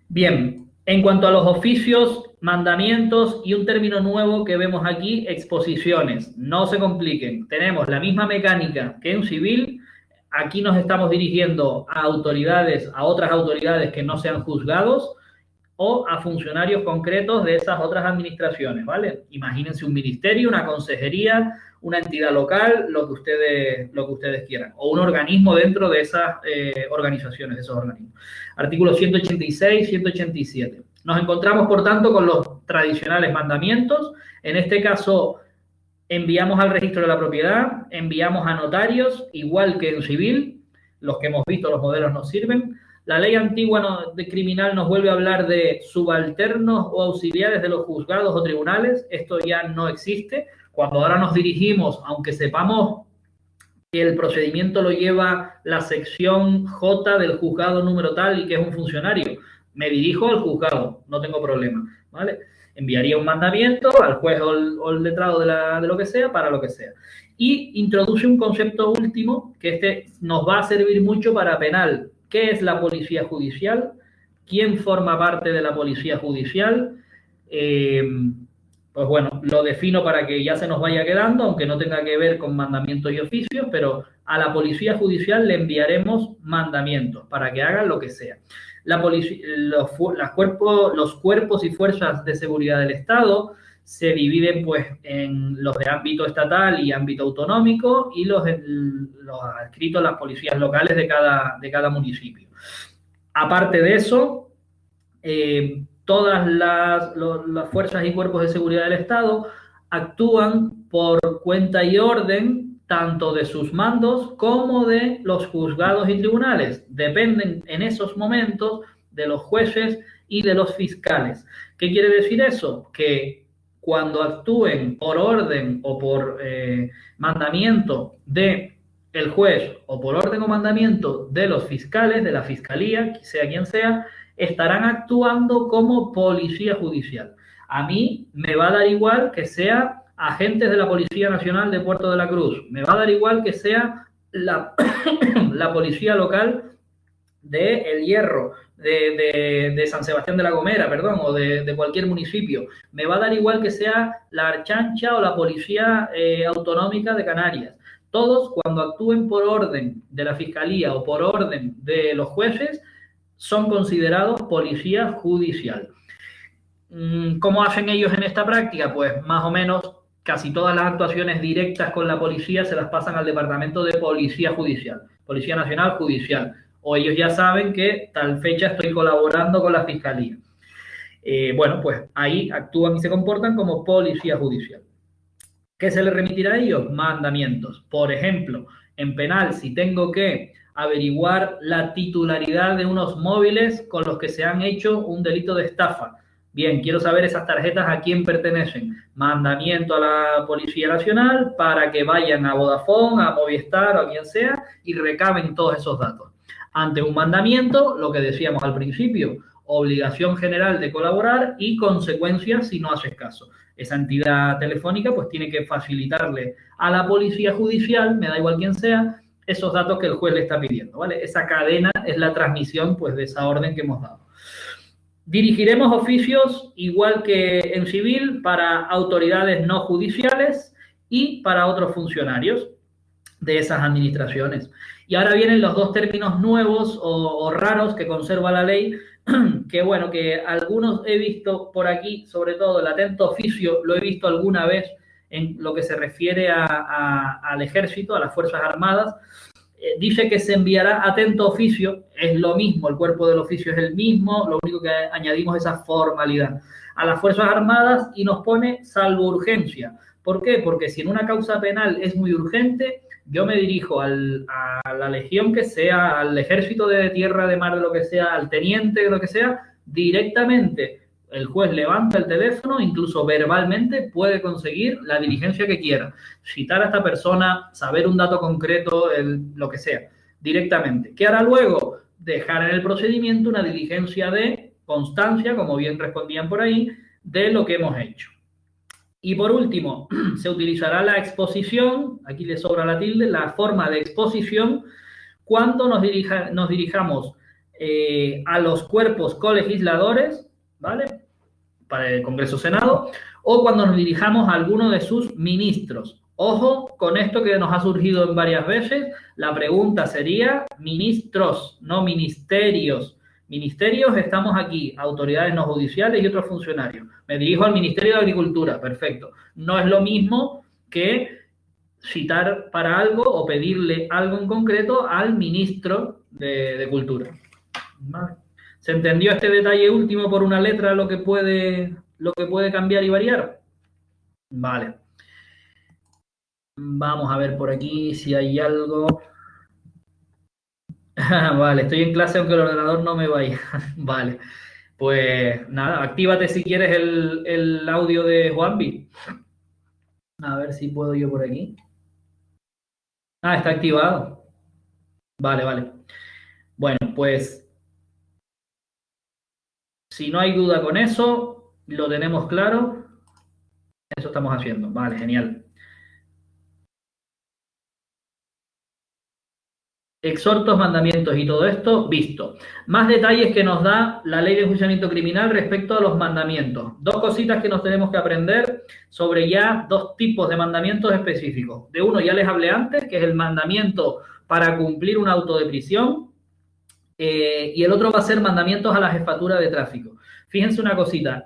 Bien, en cuanto a los oficios, mandamientos y un término nuevo que vemos aquí, exposiciones. No se compliquen, tenemos la misma mecánica que en civil. Aquí nos estamos dirigiendo a autoridades, a otras autoridades que no sean juzgados o a funcionarios concretos de esas otras administraciones, ¿vale? Imagínense un ministerio, una consejería, una entidad local, lo que ustedes quieran, o un organismo dentro de esas organizaciones, de esos organismos. Artículos 186, 187. Nos encontramos, por tanto, con los tradicionales mandamientos. En este caso, enviamos al registro de la propiedad, enviamos a notarios, igual que en civil. Los que hemos visto, los modelos nos sirven. La ley antigua de criminal nos vuelve a hablar de subalternos o auxiliares de los juzgados o tribunales. Esto ya no existe. Cuando ahora nos dirigimos, aunque sepamos que el procedimiento lo lleva la sección J del juzgado número tal y que es un funcionario, me dirijo al juzgado, no tengo problema, ¿vale? Enviaría un mandamiento al juez o el letrado de lo que sea, para lo que sea. Y introduce un concepto último, que este nos va a servir mucho para penal. ¿Qué es la policía judicial? ¿Quién forma parte de la policía judicial? Pues bueno, lo defino para que ya se nos vaya quedando, aunque no tenga que ver con mandamientos y oficios, pero a la policía judicial le enviaremos mandamientos para que hagan lo que sea. La policía, los cuerpos y fuerzas de seguridad del Estado se dividen pues en los de ámbito estatal y ámbito autonómico y los adscritos a las policías locales de cada municipio. Aparte de eso, todas las fuerzas y cuerpos de seguridad del Estado actúan por cuenta y orden tanto de sus mandos como de los juzgados y tribunales. Dependen en esos momentos de los jueces y de los fiscales. ¿Qué quiere decir eso? Que cuando actúen por orden o por mandamiento del juez o por orden o mandamiento de los fiscales, de la fiscalía, sea quien sea, estarán actuando como policía judicial. A mí me va a dar igual que sea agentes de la Policía Nacional de Puerto de la Cruz, me va a dar igual que sea la policía local de El Hierro, de San Sebastián de la Gomera, perdón, o de cualquier municipio, me va a dar igual que sea la Archancha o la Policía Autonómica de Canarias. Todos, cuando actúen por orden de la Fiscalía o por orden de los jueces, son considerados policía judicial. ¿Cómo hacen ellos en esta práctica? Pues más o menos casi todas las actuaciones directas con la policía se las pasan al Departamento de Policía Judicial, Policía Nacional Judicial, o ellos ya saben que tal fecha estoy colaborando con la Fiscalía. Bueno, pues ahí actúan y se comportan como policía judicial. ¿Qué se les remitirá a ellos? Mandamientos. Por ejemplo, en penal, si tengo que averiguar la titularidad de unos móviles con los que se han hecho un delito de estafa. Bien, quiero saber esas tarjetas a quién pertenecen. Mandamiento a la Policía Nacional para que vayan a Vodafone, a Movistar o a quien sea y recaben todos esos datos. Ante un mandamiento, lo que decíamos al principio, obligación general de colaborar y consecuencias si no haces caso. Esa entidad telefónica pues tiene que facilitarle a la Policía Judicial, me da igual quién sea, esos datos que el juez le está pidiendo, ¿vale? Esa cadena es la transmisión pues de esa orden que hemos dado. Dirigiremos oficios, igual que en civil, para autoridades no judiciales y para otros funcionarios de esas administraciones. Y ahora vienen los dos términos nuevos o raros que conserva la ley, que bueno, que algunos he visto por aquí, sobre todo el atento oficio, lo he visto alguna vez en lo que se refiere al ejército, a las Fuerzas Armadas. Dice que se enviará atento oficio, es lo mismo, el cuerpo del oficio es el mismo, lo único que añadimos es esa formalidad a las Fuerzas Armadas y nos pone salvo urgencia. ¿Por qué? Porque si en una causa penal es muy urgente, yo me dirijo a la legión que sea, al ejército de tierra, de mar, de lo que sea, al teniente, de lo que sea, directamente El juez levanta el teléfono, incluso verbalmente puede conseguir la diligencia que quiera. Citar a esta persona, saber un dato concreto, lo que sea, directamente. ¿Qué hará luego? Dejar en el procedimiento una diligencia de constancia, como bien respondían por ahí, de lo que hemos hecho. Y por último, se utilizará la exposición, aquí le sobra la tilde, la forma de exposición, cuando nos dirijamos a los cuerpos colegisladores, ¿vale? Para el Congreso Senado, o cuando nos dirijamos a alguno de sus ministros. Ojo con esto que nos ha surgido en varias veces, la pregunta sería ministros, no ministerios. Ministerios, estamos aquí, autoridades no judiciales y otros funcionarios. Me dirijo al Ministerio de Agricultura, perfecto. No es lo mismo que citar para algo o pedirle algo en concreto al ministro de Cultura. ¿Vale? ¿Se entendió este detalle último por una letra lo que puede cambiar y variar? Vale. Vamos a ver por aquí si hay algo. Vale, estoy en clase aunque el ordenador no me vaya. Vale, pues nada, actívate si quieres el audio de Juanvi. A ver si puedo yo por aquí. Ah, está activado. Vale, vale. Bueno, pues si no hay duda con eso, lo tenemos claro. Eso estamos haciendo. Vale, genial. Exhortos, mandamientos y todo esto, visto. Más detalles que nos da la Ley de Enjuiciamiento Criminal respecto a los mandamientos. Dos cositas que nos tenemos que aprender sobre ya dos tipos de mandamientos específicos. De uno ya les hablé antes, que es el mandamiento para cumplir un auto de prisión, y el otro va a ser mandamientos a la jefatura de tráfico. Fíjense una cosita,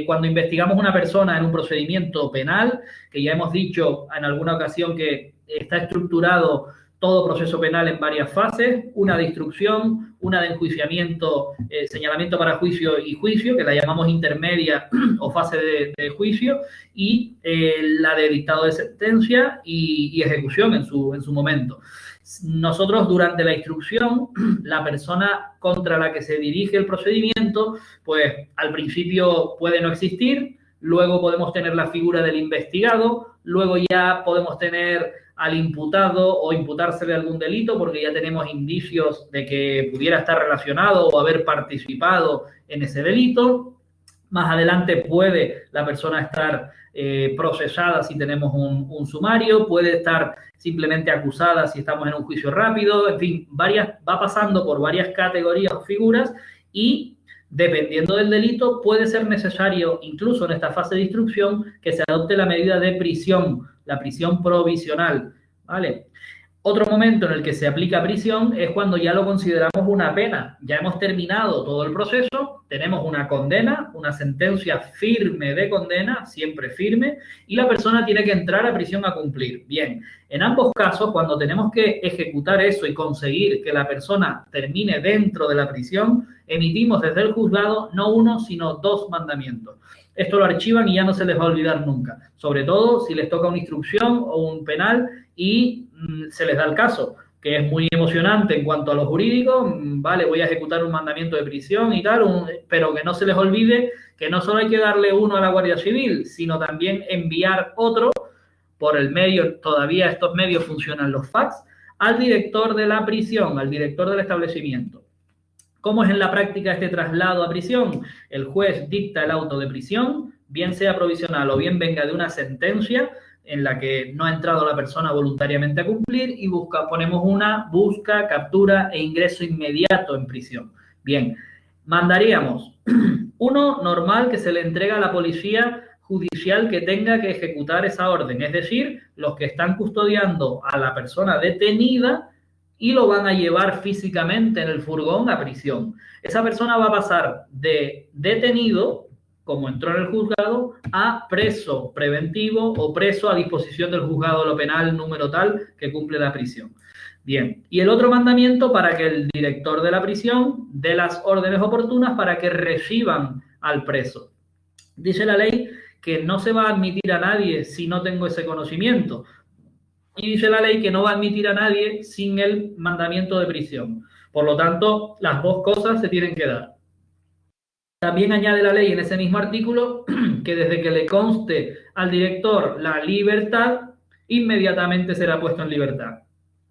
cuando investigamos una persona en un procedimiento penal, que ya hemos dicho en alguna ocasión que está estructurado todo proceso penal en varias fases, una de instrucción, una de enjuiciamiento, señalamiento para juicio y juicio, que la llamamos intermedia o fase de juicio, y la de dictado de sentencia y ejecución en su momento. Nosotros durante la instrucción, la persona contra la que se dirige el procedimiento, pues al principio puede no existir, luego podemos tener la figura del investigado, luego ya podemos tener al imputado o imputársele algún delito porque ya tenemos indicios de que pudiera estar relacionado o haber participado en ese delito. Más adelante puede la persona estar procesada si tenemos un sumario, puede estar simplemente acusada si estamos en un juicio rápido, en fin, va pasando por varias categorías o figuras y dependiendo del delito puede ser necesario, incluso en esta fase de instrucción, que se adopte la medida de prisión, la prisión provisional, ¿vale? Otro momento en el que se aplica prisión es cuando ya lo consideramos una pena. Ya hemos terminado todo el proceso, tenemos una condena, una sentencia firme de condena, siempre firme, y la persona tiene que entrar a prisión a cumplir. Bien, en ambos casos, cuando tenemos que ejecutar eso y conseguir que la persona termine dentro de la prisión, emitimos desde el juzgado no uno, sino dos mandamientos. Esto lo archivan y ya no se les va a olvidar nunca, sobre todo si les toca una instrucción o un penal y se les da el caso, que es muy emocionante en cuanto a lo jurídico, vale, voy a ejecutar un mandamiento de prisión y tal, pero que no se les olvide que no solo hay que darle uno a la Guardia Civil, sino también enviar otro por el medio, todavía estos medios funcionan los fax, al director de la prisión, al director del establecimiento. ¿Cómo es en la práctica este traslado a prisión? El juez dicta el auto de prisión, bien sea provisional o bien venga de una sentencia en la que no ha entrado la persona voluntariamente a cumplir y ponemos una busca, captura e ingreso inmediato en prisión. Bien, mandaríamos uno normal que se le entrega a la policía judicial que tenga que ejecutar esa orden, es decir, los que están custodiando a la persona detenida y lo van a llevar físicamente en el furgón a prisión. Esa persona va a pasar de detenido, como entró en el juzgado, a preso preventivo o preso a disposición del juzgado de lo penal número tal que cumple la prisión. Bien, y el otro mandamiento para que el director de la prisión dé las órdenes oportunas para que reciban al preso. Dice la ley que no se va a admitir a nadie si no tengo ese conocimiento. Y dice la ley que no va a admitir a nadie sin el mandamiento de prisión. Por lo tanto, las dos cosas se tienen que dar. También añade la ley en ese mismo artículo que desde que le conste al director la libertad, inmediatamente será puesto en libertad.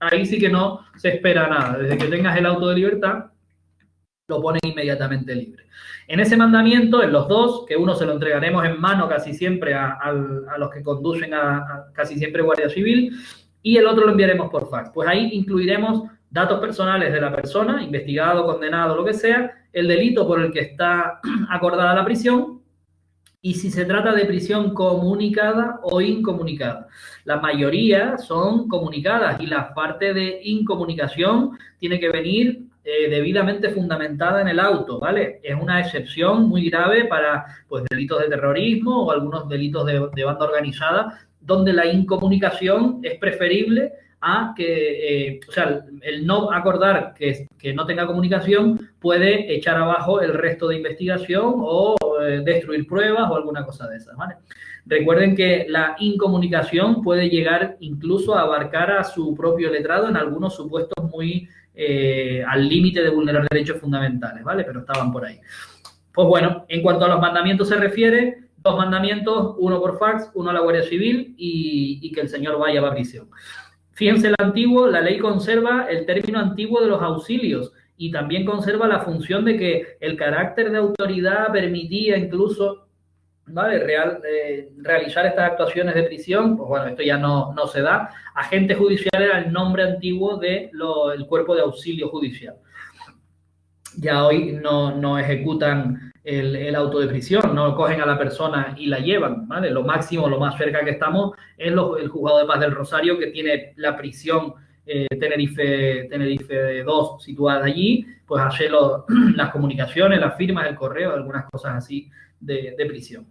Ahí sí que no se espera nada. Desde que tengas el auto de libertad, lo ponen inmediatamente libre. En ese mandamiento, en los dos, que uno se lo entregaremos en mano casi siempre a los que conducen a casi siempre Guardia Civil, y el otro lo enviaremos por fax. Pues ahí incluiremos datos personales de la persona, investigado, condenado, lo que sea, el delito por el que está acordada la prisión, y si se trata de prisión comunicada o incomunicada. La mayoría son comunicadas y la parte de incomunicación tiene que venir debidamente fundamentada en el auto, ¿vale? Es una excepción muy grave para pues, delitos de terrorismo o algunos delitos de banda organizada, donde la incomunicación es preferible a que, o sea, el no acordar que no tenga comunicación puede echar abajo el resto de investigación o destruir pruebas o alguna cosa de esas, ¿vale? Recuerden que la incomunicación puede llegar incluso a abarcar a su propio letrado en algunos supuestos muy al límite de vulnerar derechos fundamentales, ¿vale? Pero estaban por ahí. Pues bueno, en cuanto a los mandamientos se refiere, 2 mandamientos, uno por fax, uno a la Guardia Civil y que el señor vaya a prisión. Fíjense el antiguo, la ley conserva el término antiguo de los auxilios y también conserva la función de que el carácter de autoridad permitía incluso, ¿vale? Realizar estas actuaciones de prisión. Pues bueno, esto ya no se da. Agente judicial era el nombre antiguo del cuerpo de auxilio judicial. Ya hoy no ejecutan el auto de prisión, no cogen a la persona y la llevan, ¿vale? Lo máximo, lo más cerca que estamos es el Juzgado de Paz del Rosario, que tiene la prisión Tenerife 2 situada allí, pues hace las comunicaciones, las firmas, el correo, algunas cosas así de prisión.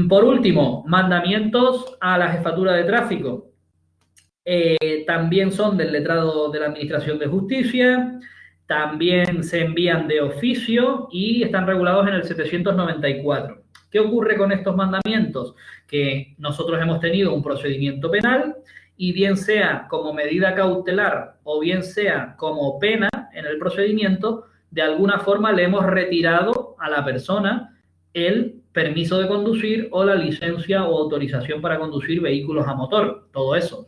Por último, mandamientos a la jefatura de tráfico. También son del letrado de la Administración de Justicia. También se envían de oficio y están regulados en el 794. ¿Qué ocurre con estos mandamientos? Que nosotros hemos tenido un procedimiento penal y bien sea como medida cautelar o bien sea como pena en el procedimiento, de alguna forma le hemos retirado a la persona el permiso de conducir o la licencia o autorización para conducir vehículos a motor, todo eso.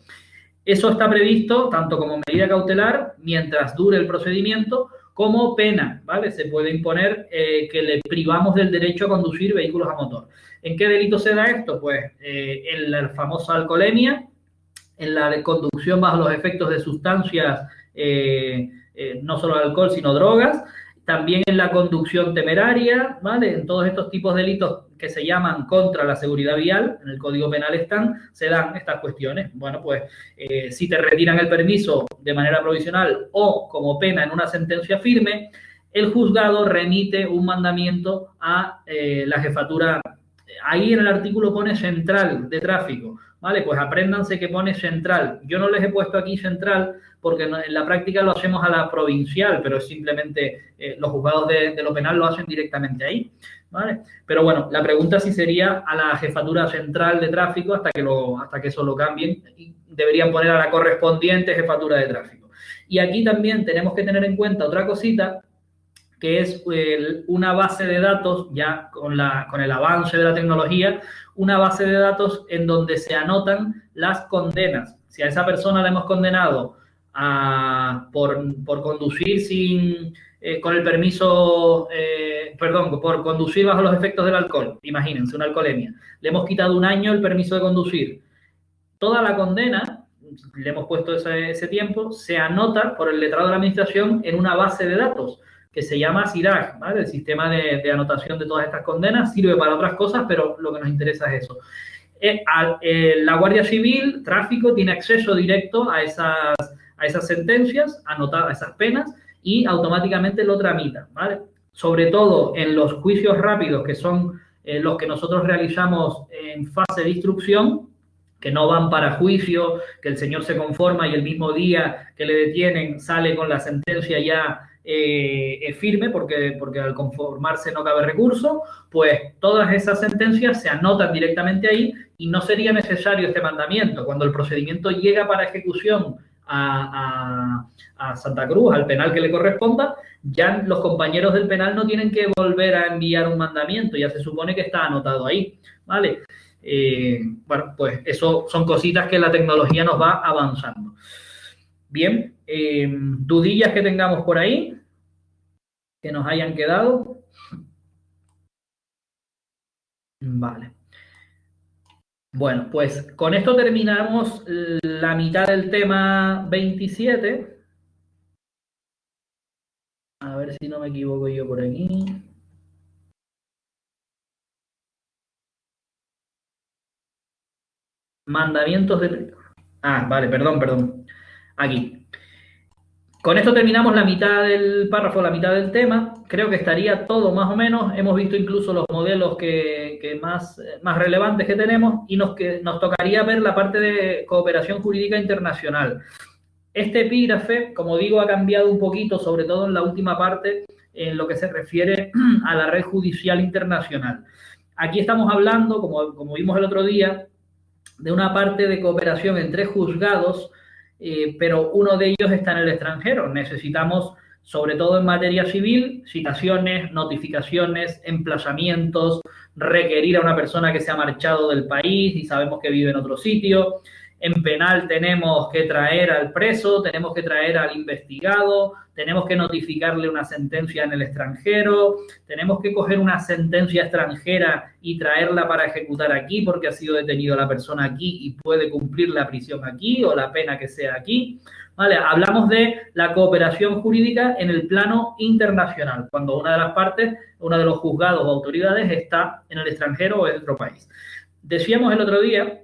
Eso está previsto tanto como medida cautelar mientras dure el procedimiento como pena, ¿vale? Se puede imponer que le privamos del derecho a conducir vehículos a motor. ¿En qué delito se da esto? Pues en la famosa alcoholemia, en la conducción bajo los efectos de sustancias, no solo alcohol, sino drogas, también en la conducción temeraria, ¿vale? En todos estos tipos de delitos que se llaman contra la seguridad vial, en el Código Penal se dan estas cuestiones. Bueno, pues si te retiran el permiso de manera provisional o como pena en una sentencia firme, el juzgado remite un mandamiento a la jefatura. Ahí en el artículo pone central de tráfico, ¿vale? Pues apréndanse que pone central. Yo no les he puesto aquí central porque en la práctica lo hacemos a la provincial, pero es simplemente los juzgados de lo penal lo hacen directamente ahí, ¿vale? Pero bueno, la pregunta sí sería a la jefatura central de tráfico hasta que eso lo cambien y deberían poner a la correspondiente jefatura de tráfico. Y aquí también tenemos que tener en cuenta otra cosita, que es una base de datos, ya con el avance de la tecnología, una base de datos en donde se anotan las condenas. Si a esa persona la hemos condenado por conducir con el permiso, por conducir bajo los efectos del alcohol, imagínense, una alcoholemia, le hemos quitado 1 año el permiso de conducir. Toda la condena, le hemos puesto ese tiempo, se anota por el letrado de la administración en una base de datos que se llama SIRAG, ¿vale? El sistema de anotación de todas estas condenas sirve para otras cosas, pero lo que nos interesa es eso. La Guardia Civil, tráfico, tiene acceso directo a esas sentencias, a esas penas, y automáticamente lo tramita, ¿vale? Sobre todo en los juicios rápidos, que son los que nosotros realizamos en fase de instrucción, que no van para juicio, que el señor se conforma y el mismo día que le detienen sale con la sentencia ya firme, porque al conformarse no cabe recurso, pues todas esas sentencias se anotan directamente ahí y no sería necesario este mandamiento. Cuando el procedimiento llega para ejecución a Santa Cruz, al penal que le corresponda, ya los compañeros del penal no tienen que volver a enviar un mandamiento, ya se supone que está anotado ahí, ¿vale? Bueno, pues eso son cositas que la tecnología nos va avanzando. Bien, dudillas que tengamos por ahí, que nos hayan quedado. Vale. Bueno, pues con esto terminamos la mitad del tema 27. A ver si no me equivoco yo por aquí. Mandamientos de... Ah, vale, perdón. Aquí. Con esto terminamos la mitad del párrafo, la mitad del tema. Creo que estaría todo más o menos. Hemos visto incluso los modelos que más relevantes que tenemos y nos tocaría ver la parte de cooperación jurídica internacional. Este epígrafe, como digo, ha cambiado un poquito, sobre todo en la última parte, en lo que se refiere a la red judicial internacional. Aquí estamos hablando, como vimos el otro día, de una parte de cooperación entre juzgados, pero uno de ellos está en el extranjero. Necesitamos, sobre todo en materia civil, citaciones, notificaciones, emplazamientos, requerir a una persona que se ha marchado del país y sabemos que vive en otro sitio. En penal tenemos que traer al preso, tenemos que traer al investigado, tenemos que notificarle una sentencia en el extranjero, tenemos que coger una sentencia extranjera y traerla para ejecutar aquí porque ha sido detenido la persona aquí y puede cumplir la prisión aquí o la pena que sea aquí. ¿Vale? Hablamos de la cooperación jurídica en el plano internacional, cuando una de las partes, uno de los juzgados o autoridades está en el extranjero o en otro país. Decíamos el otro día,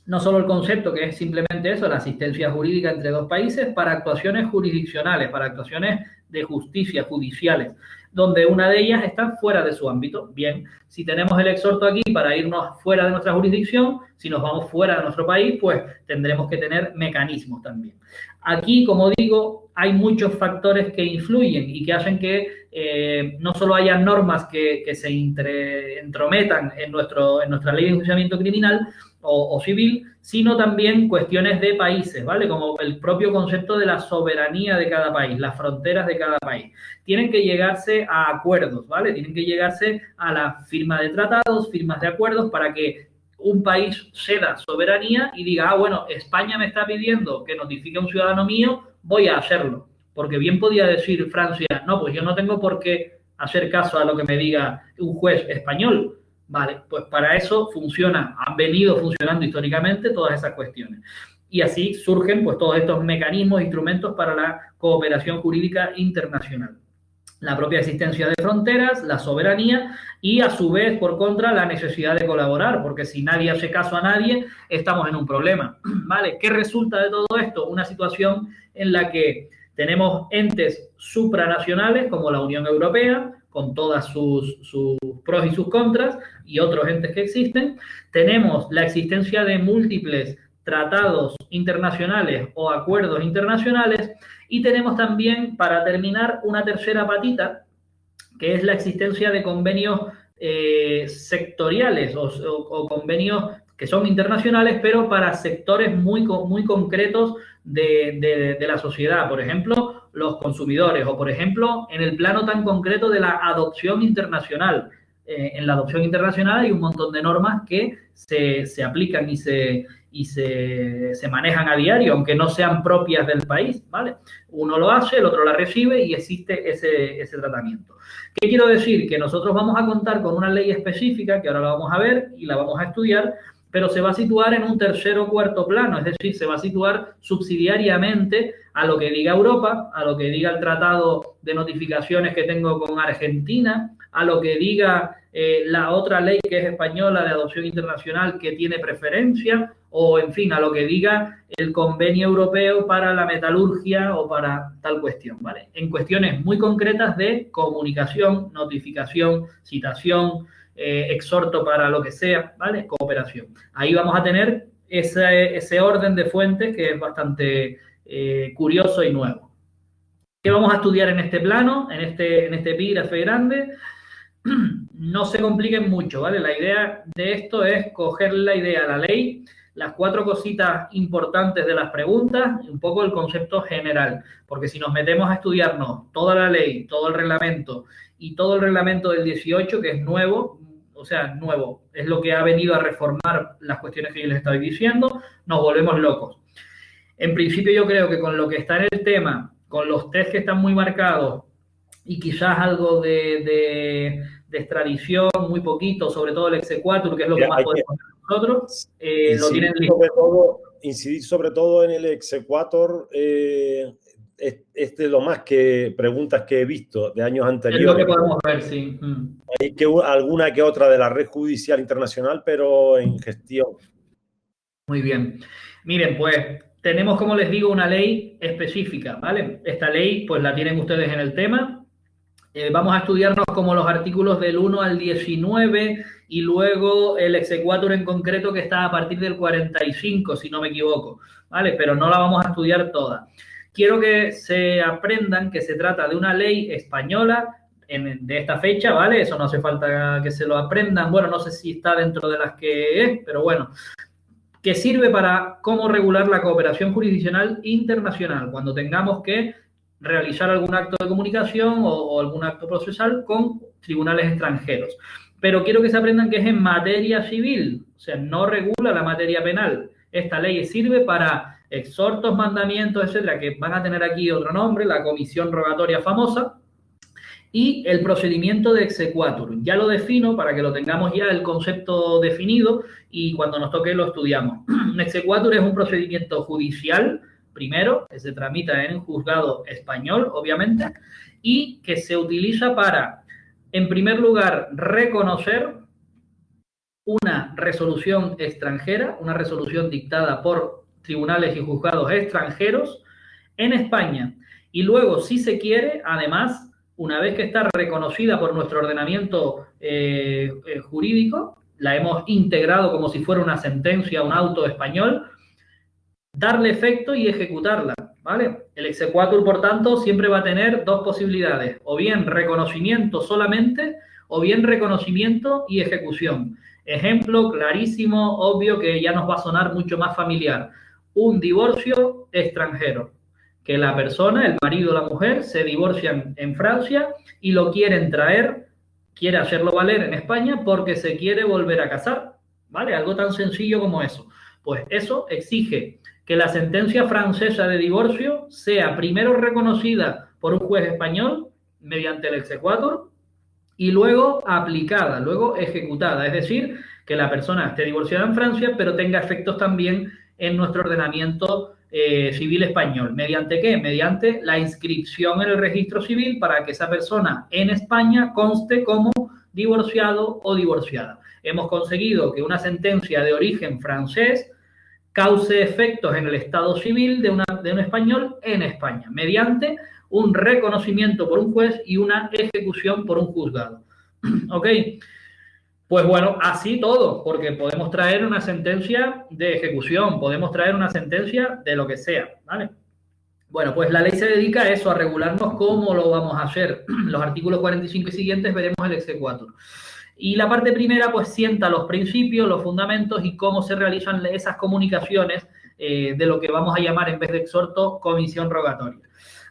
no solo el concepto, que es simplemente eso, la asistencia jurídica entre dos países para actuaciones jurisdiccionales, para actuaciones de justicia, judiciales, donde una de ellas está fuera de su ámbito. Bien, si tenemos el exhorto aquí para irnos fuera de nuestra jurisdicción, si nos vamos fuera de nuestro país, pues tendremos que tener mecanismos también. Aquí, como digo, hay muchos factores que influyen y que hacen que no solo haya normas que se entrometan en nuestra ley de enjuiciamiento criminal o civil, sino también cuestiones de países, ¿vale? Como el propio concepto de la soberanía de cada país, las fronteras de cada país. Tienen que llegarse a acuerdos, ¿vale? Tienen que llegarse a la firma de tratados, firmas de acuerdos para que un país ceda soberanía y diga, bueno, España me está pidiendo que notifique a un ciudadano mío, voy a hacerlo. Porque bien podía decir Francia, no, pues yo no tengo por qué hacer caso a lo que me diga un juez español. Vale, pues para eso han venido funcionando históricamente todas esas cuestiones. Y así surgen pues todos estos mecanismos, instrumentos para la cooperación jurídica internacional. La propia existencia de fronteras, la soberanía y a su vez, por contra, la necesidad de colaborar, porque si nadie hace caso a nadie, estamos en un problema. ¿Vale? ¿Qué resulta de todo esto? Una situación en la que tenemos entes supranacionales como la Unión Europea, con todas sus pros y sus contras, y otros entes que existen. Tenemos la existencia de múltiples tratados internacionales o acuerdos internacionales, y tenemos también, para terminar, una tercera patita, que es la existencia de convenios sectoriales o convenios que son internacionales, pero para sectores muy concretos de la sociedad. Por ejemplo, los consumidores, o por ejemplo, en el plano tan concreto de la adopción internacional. En la adopción internacional hay un montón de normas que se aplican y se manejan a diario, aunque no sean propias del país, ¿vale? Uno lo hace, el otro la recibe y existe ese tratamiento. ¿Qué quiero decir? Que nosotros vamos a contar con una ley específica, que ahora la vamos a ver y la vamos a estudiar, pero se va a situar en un tercer o cuarto plano, es decir, se va a situar subsidiariamente a lo que diga Europa, a lo que diga el tratado de notificaciones que tengo con Argentina, a lo que diga la otra ley que es española de adopción internacional que tiene preferencia, o en fin, a lo que diga el convenio europeo para la metalurgia o para tal cuestión, ¿vale? En cuestiones muy concretas de comunicación, notificación, citación, exhorto para lo que sea, ¿vale? Cooperación. Ahí vamos a tener ese orden de fuentes que es bastante curioso y nuevo. ¿Qué vamos a estudiar en este plano, en este epígrafe grande? No se compliquen mucho, ¿vale? La idea de esto es coger la idea, la ley, las 4 cositas importantes de las preguntas, un poco el concepto general, porque si nos metemos a estudiarnos toda la ley, todo el reglamento y todo el reglamento del 18, que es nuevo, o sea, nuevo, es lo que ha venido a reformar las cuestiones que yo les estoy diciendo, nos volvemos locos. En principio yo creo que con lo que está en el tema, con los test que están muy marcados y quizás algo de extradición, muy poquito, sobre todo el exequatur, que es lo que más podemos hacer nosotros, lo tienen listo. Incidir sobre todo en el exequatur, es de lo más que preguntas que he visto de años anteriores. Es lo que podemos ver, sí. Hay alguna que otra de la red judicial internacional, pero en gestión. Muy bien. Miren, pues tenemos, como les digo, una ley específica, ¿vale? Esta ley, pues la tienen ustedes en el tema. Vamos a estudiarnos como los artículos del 1 al 19 y luego el exequatur en concreto, que está a partir del 45, si no me equivoco, ¿vale? Pero no la vamos a estudiar toda. Quiero que se aprendan que se trata de una ley española de esta fecha, ¿vale? Eso no hace falta que se lo aprendan. Bueno, no sé si está dentro de las que es, pero bueno, que sirve para cómo regular la cooperación jurisdiccional internacional cuando tengamos que realizar algún acto de comunicación o algún acto procesal con tribunales extranjeros. Pero quiero que se aprendan que es en materia civil, o sea, no regula la materia penal. Esta ley sirve para exhortos, mandamientos, etcétera, que van a tener aquí otro nombre, la comisión rogatoria famosa, y el procedimiento de exequatur. Ya lo defino para que lo tengamos ya el concepto definido y cuando nos toque lo estudiamos. Un exequatur es un procedimiento judicial, primero, que se tramita en un juzgado español, obviamente, y que se utiliza para, en primer lugar, reconocer una resolución extranjera, una resolución dictada por tribunales y juzgados extranjeros en España. Y luego, si se quiere, además, una vez que está reconocida por nuestro ordenamiento jurídico, la hemos integrado como si fuera una sentencia, un auto español, darle efecto y ejecutarla, ¿vale? El exequatur, por tanto, siempre va a tener 2 posibilidades, o bien reconocimiento solamente, o bien reconocimiento y ejecución. Ejemplo clarísimo, obvio, que ya nos va a sonar mucho más familiar. Un divorcio extranjero. Que la persona, el marido o la mujer, se divorcian en Francia y lo quieren traer, quiere hacerlo valer en España porque se quiere volver a casar, ¿vale? Algo tan sencillo como eso. Pues eso exige que la sentencia francesa de divorcio sea primero reconocida por un juez español mediante el exequatur y luego aplicada, luego ejecutada. Es decir, que la persona esté divorciada en Francia, pero tenga efectos también en nuestro ordenamiento civil español. ¿Mediante qué? Mediante la inscripción en el registro civil para que esa persona en España conste como divorciado o divorciada. Hemos conseguido que una sentencia de origen francés cause efectos en el estado civil de un español en España, mediante un reconocimiento por un juez y una ejecución por un juzgado. ¿Ok? Pues bueno, así todo, porque podemos traer una sentencia de ejecución, podemos traer una sentencia de lo que sea, ¿vale? Bueno, pues la ley se dedica a eso, a regularnos cómo lo vamos a hacer. Los artículos 45 y siguientes veremos el exequatur. Y la parte primera, pues sienta los principios, los fundamentos y cómo se realizan esas comunicaciones de lo que vamos a llamar, en vez de exhorto, comisión rogatoria.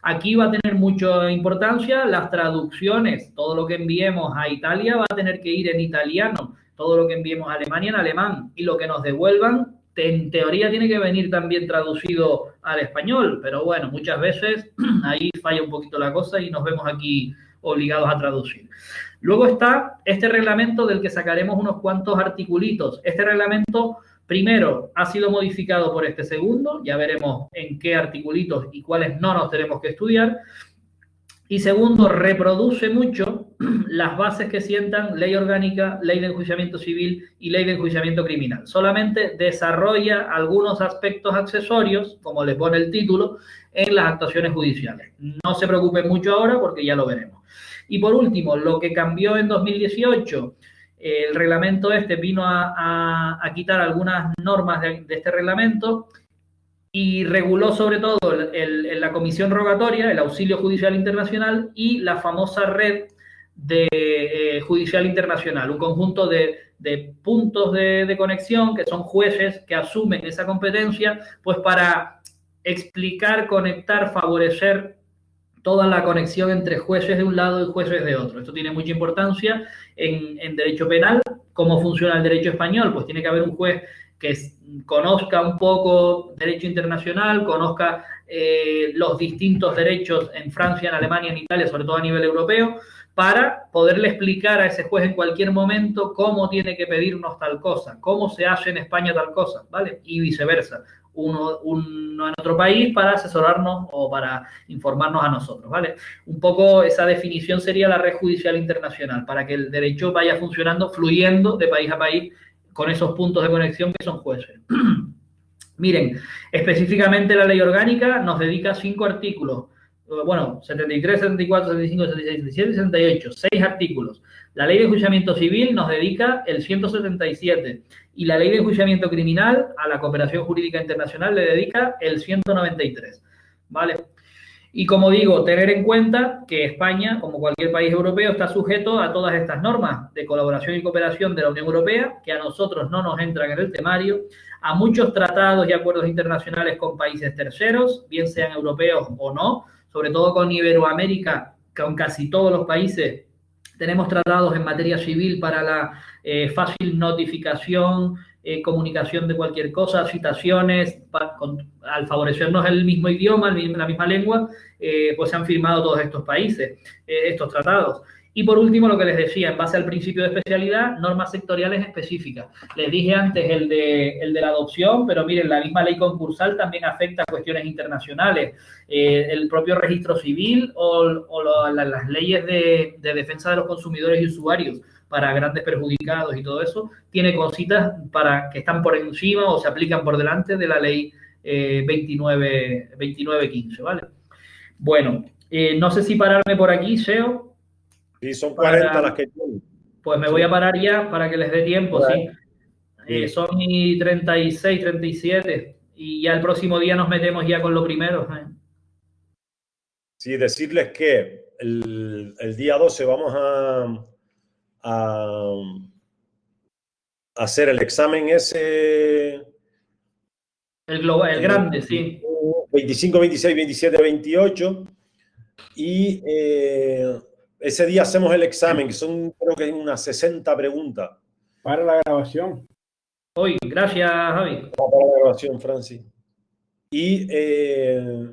Aquí va a tener mucha importancia las traducciones. Todo lo que enviemos a Italia va a tener que ir en italiano. Todo lo que enviemos a Alemania en alemán. Y lo que nos devuelvan, en teoría, tiene que venir también traducido al español. Pero bueno, muchas veces ahí falla un poquito la cosa y nos vemos aquí obligados a traducir. Luego está este reglamento del que sacaremos unos cuantos articulitos. Este reglamento, primero, ha sido modificado por este segundo, ya veremos en qué articulitos y cuáles no nos tenemos que estudiar. Y segundo, reproduce mucho las bases que sientan ley orgánica, ley de enjuiciamiento civil y ley de enjuiciamiento criminal. Solamente desarrolla algunos aspectos accesorios, como le pone el título, en las actuaciones judiciales. No se preocupen mucho ahora porque ya lo veremos. Y por último, lo que cambió en 2018, el reglamento este vino a quitar algunas normas de este reglamento y reguló sobre todo la comisión rogatoria, el auxilio judicial internacional y la famosa red judicial internacional, un conjunto de puntos de conexión que son jueces que asumen esa competencia, pues para explicar, conectar, favorecer toda la conexión entre jueces de un lado y jueces de otro. Esto tiene mucha importancia en derecho penal. ¿Cómo funciona el derecho español? Pues tiene que haber un juez que conozca un poco derecho internacional, conozca los distintos derechos en Francia, en Alemania, en Italia, sobre todo a nivel europeo, para poderle explicar a ese juez en cualquier momento cómo tiene que pedirnos tal cosa, cómo se hace en España tal cosa, ¿vale? Y viceversa. Uno en otro país para asesorarnos o para informarnos a nosotros, ¿vale? Un poco esa definición sería la red judicial internacional, para que el derecho vaya funcionando, fluyendo de país a país con esos puntos de conexión que son jueces. Miren, específicamente la ley orgánica nos dedica 5 artículos. Bueno, 73, 74, 75, 76, 77 y 78. 6 artículos. La ley de enjuiciamiento civil nos dedica el 177. Y la ley de enjuiciamiento criminal a la cooperación jurídica internacional le dedica el 193. ¿Vale? Y como digo, tener en cuenta que España, como cualquier país europeo, está sujeto a todas estas normas de colaboración y cooperación de la Unión Europea, que a nosotros no nos entran en el temario, a muchos tratados y acuerdos internacionales con países terceros, bien sean europeos o no, sobre todo con Iberoamérica, con casi todos los países. Tenemos tratados en materia civil para la fácil notificación, comunicación de cualquier cosa, citaciones, al favorecernos el mismo idioma, la misma lengua, pues se han firmado todos estos países, estos tratados. Y por último, lo que les decía, en base al principio de especialidad, normas sectoriales específicas. Les dije antes el de la adopción, pero miren, la misma ley concursal también afecta a cuestiones internacionales. El propio registro civil o las leyes de defensa de los consumidores y usuarios para grandes perjudicados y todo eso, tiene cositas que están por encima o se aplican por delante de la ley 2915, ¿vale? Bueno, no sé si pararme por aquí, Seo. Sí, son 40 las que tienen. Pues me voy a parar ya para que les dé tiempo, sí. Son 36, 37 y ya el próximo día nos metemos ya con lo primero. Sí, decirles que el día 12 vamos a hacer el examen ese. El global, el grande, sí. 25, 26, 27, 28. Y ese día hacemos el examen, que son creo que unas 60 preguntas. Para la grabación. Hoy, gracias, Javi. Para la grabación, Francis. Y